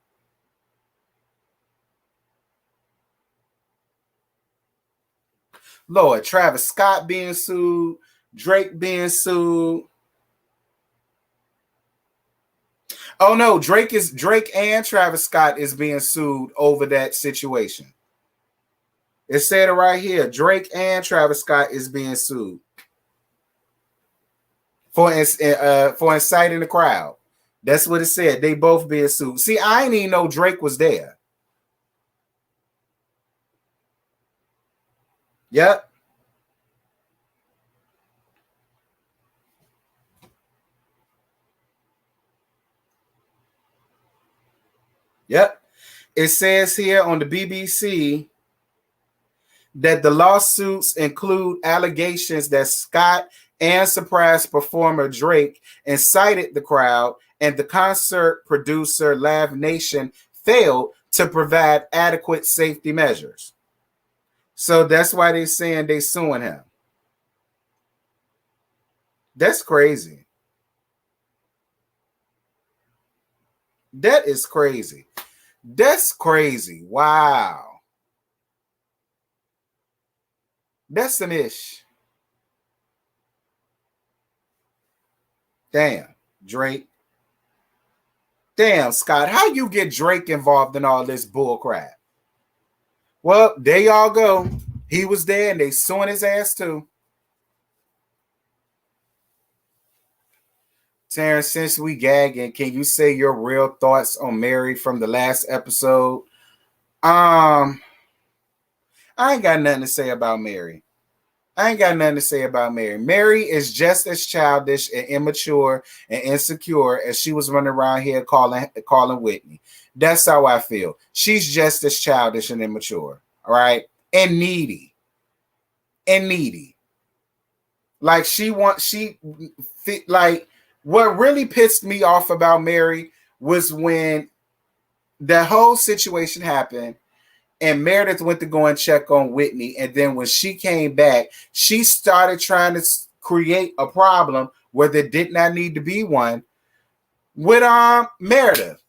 Lord, Travis Scott being sued, Drake being sued. Oh no, Drake and Travis Scott is being sued over that situation. It said it right here. Drake and Travis Scott is being sued for inciting the crowd. That's what it said. They both being sued. See, I didn't even know Drake was there. Yep. Yep. It says here on the BBC that the lawsuits include allegations that Scott and surprise performer Drake incited the crowd, and the concert producer Live Nation failed to provide adequate safety measures. So that's why they're saying they're suing him. That's crazy. That is crazy. That's crazy. Wow. That's some ish. Damn, Drake. Damn, Scott. How you get Drake involved in all this bull crap? Well, there y'all go. He was there and they suing his ass too. Terrence, since we gagging, can you say your real thoughts on Mary from the last episode? I ain't got nothing to say about Mary. Mary is just as childish and immature and insecure as she was running around here calling Whitney. That's how I feel. She's just as childish and immature, all right? And needy. Like what really pissed me off about Mary was when the whole situation happened and Meredith went to go and check on Whitney. And then when she came back, she started trying to create a problem where there did not need to be one with Meredith.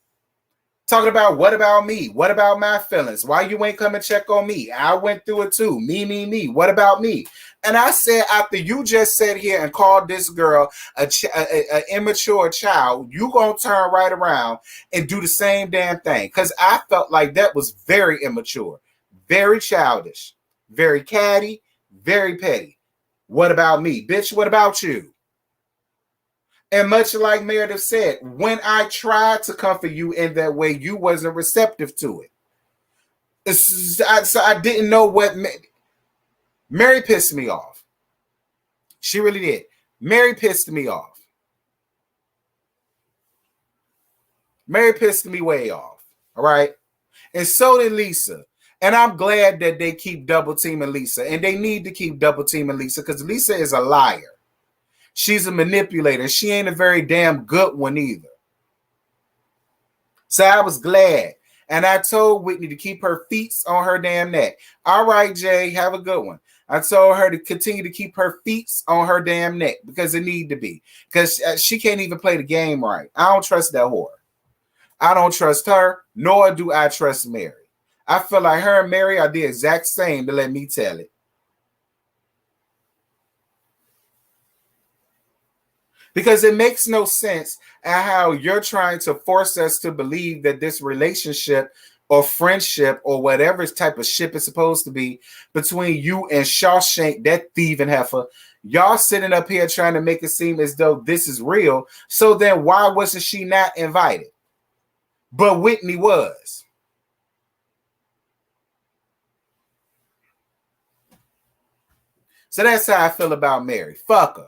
Talking about, what about me? What about my feelings? Why you ain't come and check on me? I went through it too. Me. What about me? And I said, after you just sat here and called this girl an immature child, you gonna turn right around and do the same damn thing. Because I felt like that was very immature, very childish, very catty, very petty. What about me? Bitch, what about you? And much like Meredith said, when I tried to comfort you in that way, you wasn't receptive to it. So I didn't know what... Mary pissed me off. She really did. Mary pissed me off. Mary pissed me way off. All right? And so did Lisa. And I'm glad that they keep double teaming Lisa. And they need to keep double teaming Lisa because Lisa is a liar. She's a manipulator. She ain't a very damn good one either. So I was glad. And I told Whitney to keep her feet on her damn neck. All right, Jay, have a good one. I told her to continue to keep her feet on her damn neck because it need to be. Because she can't even play the game right. I don't trust that whore. I don't trust her, nor do I trust Mary. I feel like her and Mary are the exact same, to let me tell it. Because it makes no sense at how you're trying to force us to believe that this relationship or friendship or whatever type of ship is supposed to be between you and Shawshank, that thieving heifer, y'all sitting up here trying to make it seem as though this is real. So then why wasn't she not invited? But Whitney was. So that's how I feel about Mary. Fuck her.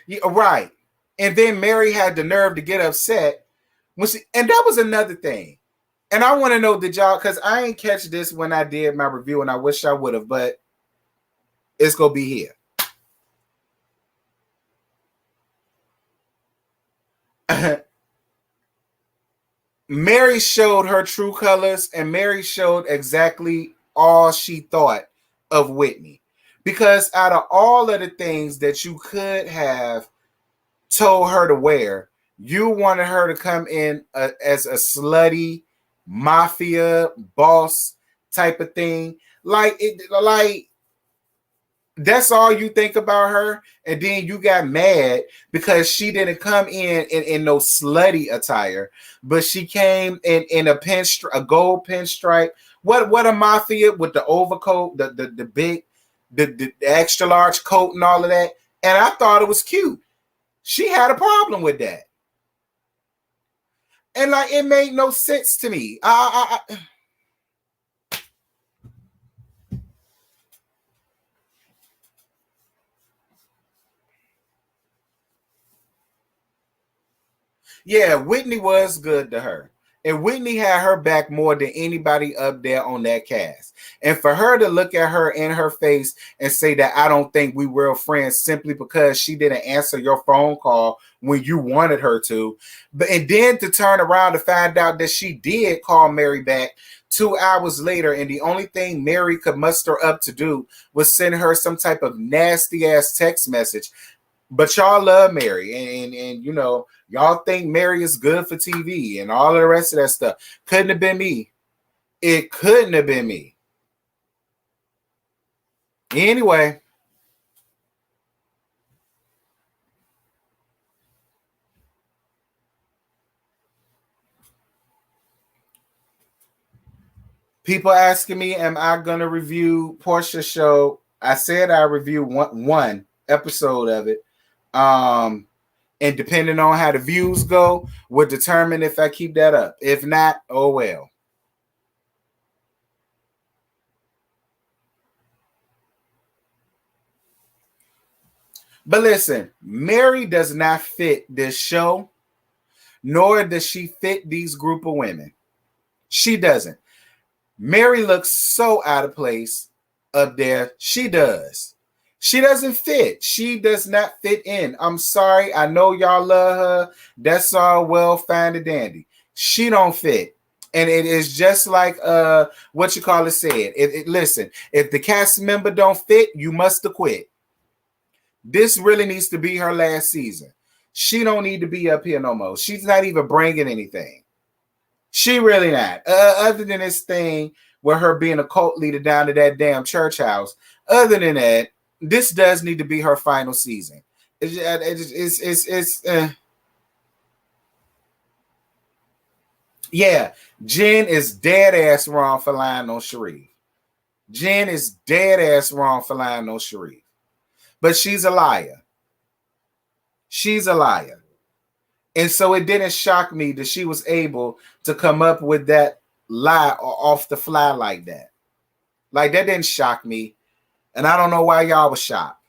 Yeah, right. And then Mary had the nerve to get upset when she, and that was another thing. And I want to know, did y'all, because I ain't catch this when I did my review, and I wish I would have, but it's gonna be here. Mary showed her true colors, and Mary showed exactly all she thought of Whitney. Because out of all of the things that you could have told her to wear, you wanted her to come in as a slutty mafia boss type of thing. Like that's all you think about her, and then you got mad because she didn't come in no slutty attire, but she came in a gold pinstripe. What a mafia with the overcoat, the big, the extra large coat and all of that. And I thought it was cute. She had a problem with that, and like it made no sense to me. Yeah, Whitney was good to her. And Whitney had her back more than anybody up there on that cast. And for her to look at her in her face and say that I don't think we were friends simply because she didn't answer your phone call when you wanted her to. And then to turn around to find out that she did call Mary back 2 hours later, and the only thing Mary could muster up to do was send her some type of nasty ass text message. But y'all love Mary, and you know, y'all think Mary is good for TV and all of the rest of that stuff. Couldn't have been me. It couldn't have been me. Anyway. People asking me, am I going to review Portia's show? I said I review one episode of it. And depending on how the views go, will determine if I keep that up. If not, oh well. But listen, Mary does not fit this show, nor does she fit these group of women. She doesn't. Mary looks so out of place up there. She does. She doesn't fit. She does not fit in. I'm sorry. I know y'all love her. That's all well, fine and dandy. She don't fit. And it is just like what you call it said. Listen, if the cast member don't fit, you must have quit. This really needs to be her last season. She don't need to be up here no more. She's not even bringing anything. She really not. Other than this thing with her being a cult leader down to that damn church house. Other than that, this does need to be her final season. Yeah, Jen is dead ass wrong for lying on Sharif. Jen is dead ass wrong for lying on Sharif. But she's a liar. She's a liar. And so it didn't shock me that she was able to come up with that lie off the fly like that. Like, that didn't shock me. And I don't know why y'all was shocked.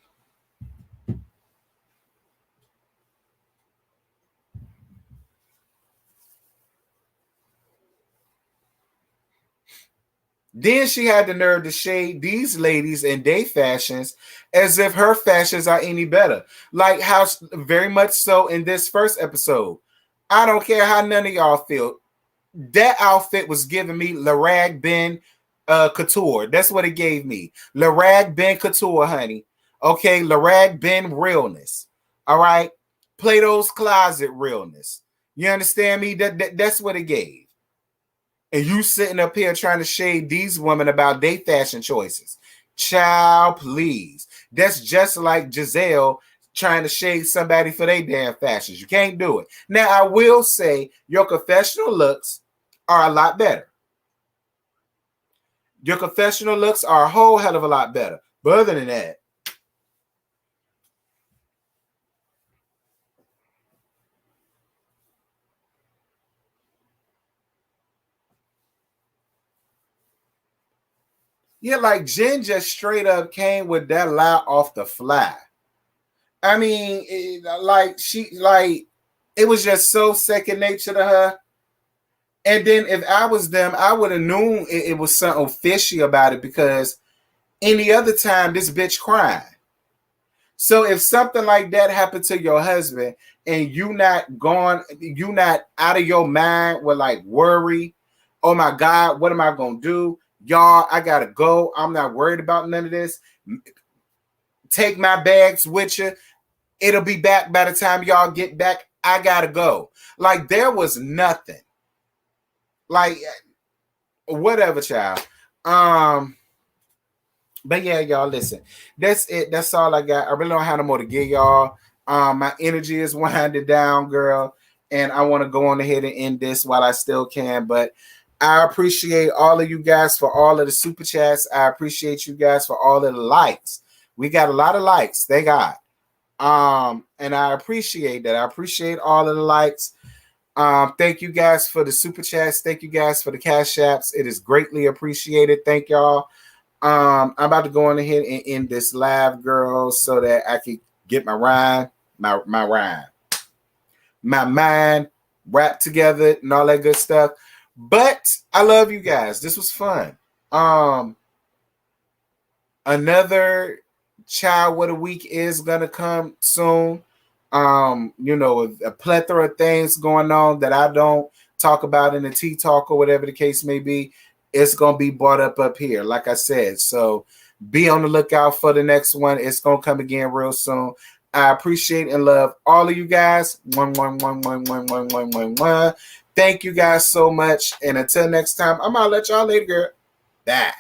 Then she had the nerve to shade these ladies in their fashions as if her fashions are any better. Like how very much so in this first episode. I don't care how none of y'all feel. That outfit was giving me Larag Ben Couture. That's what it gave me. Larag Ben Couture, honey. Okay, Larag Ben realness. All right. Plato's Closet realness. You understand me? That's what it gave. And you sitting up here trying to shade these women about their fashion choices. Child, please. That's just like Giselle trying to shade somebody for their damn fashions. You can't do it. Now, I will say your confessional looks are a lot better. Your confessional looks are a whole hell of a lot better. But other than that, yeah, like Jen just straight up came with that lie off the fly. I mean, it was just so second nature to her. And then if I was them, I would have known it was something fishy about it, because any other time this bitch crying. So if something like that happened to your husband and you not out of your mind with like worry, oh my God, what am I gonna do? Y'all, I gotta go. I'm not worried about none of this. Take my bags with you. It'll be back by the time y'all get back. I gotta go. Like there was nothing. Like whatever, child. But yeah, y'all, listen. That's it. That's all I got. I really don't have no more to give y'all. My energy is winding down, girl, and I want to go on ahead and end this while I still can. But I appreciate all of you guys for all of the super chats. I appreciate you guys for all of the likes. We got a lot of likes. They got. And I appreciate that. I appreciate all of the likes. Thank you guys for the super chats. Thank you guys for the cash apps. It is greatly appreciated. Thank y'all. I'm about to go on ahead and end this live, girls, so that I can get my mind wrapped together and all that good stuff. But I love you guys. This was fun. Another Child What a Week is gonna come soon. A plethora of things going on that I don't talk about in the tea talk or whatever the case may be. It's gonna be brought up here, like I said. So be on the lookout for the next one. It's gonna come again real soon. I appreciate and love all of you guys. Thank you guys so much. And until next time, I'm gonna let y'all later, girl. Bye.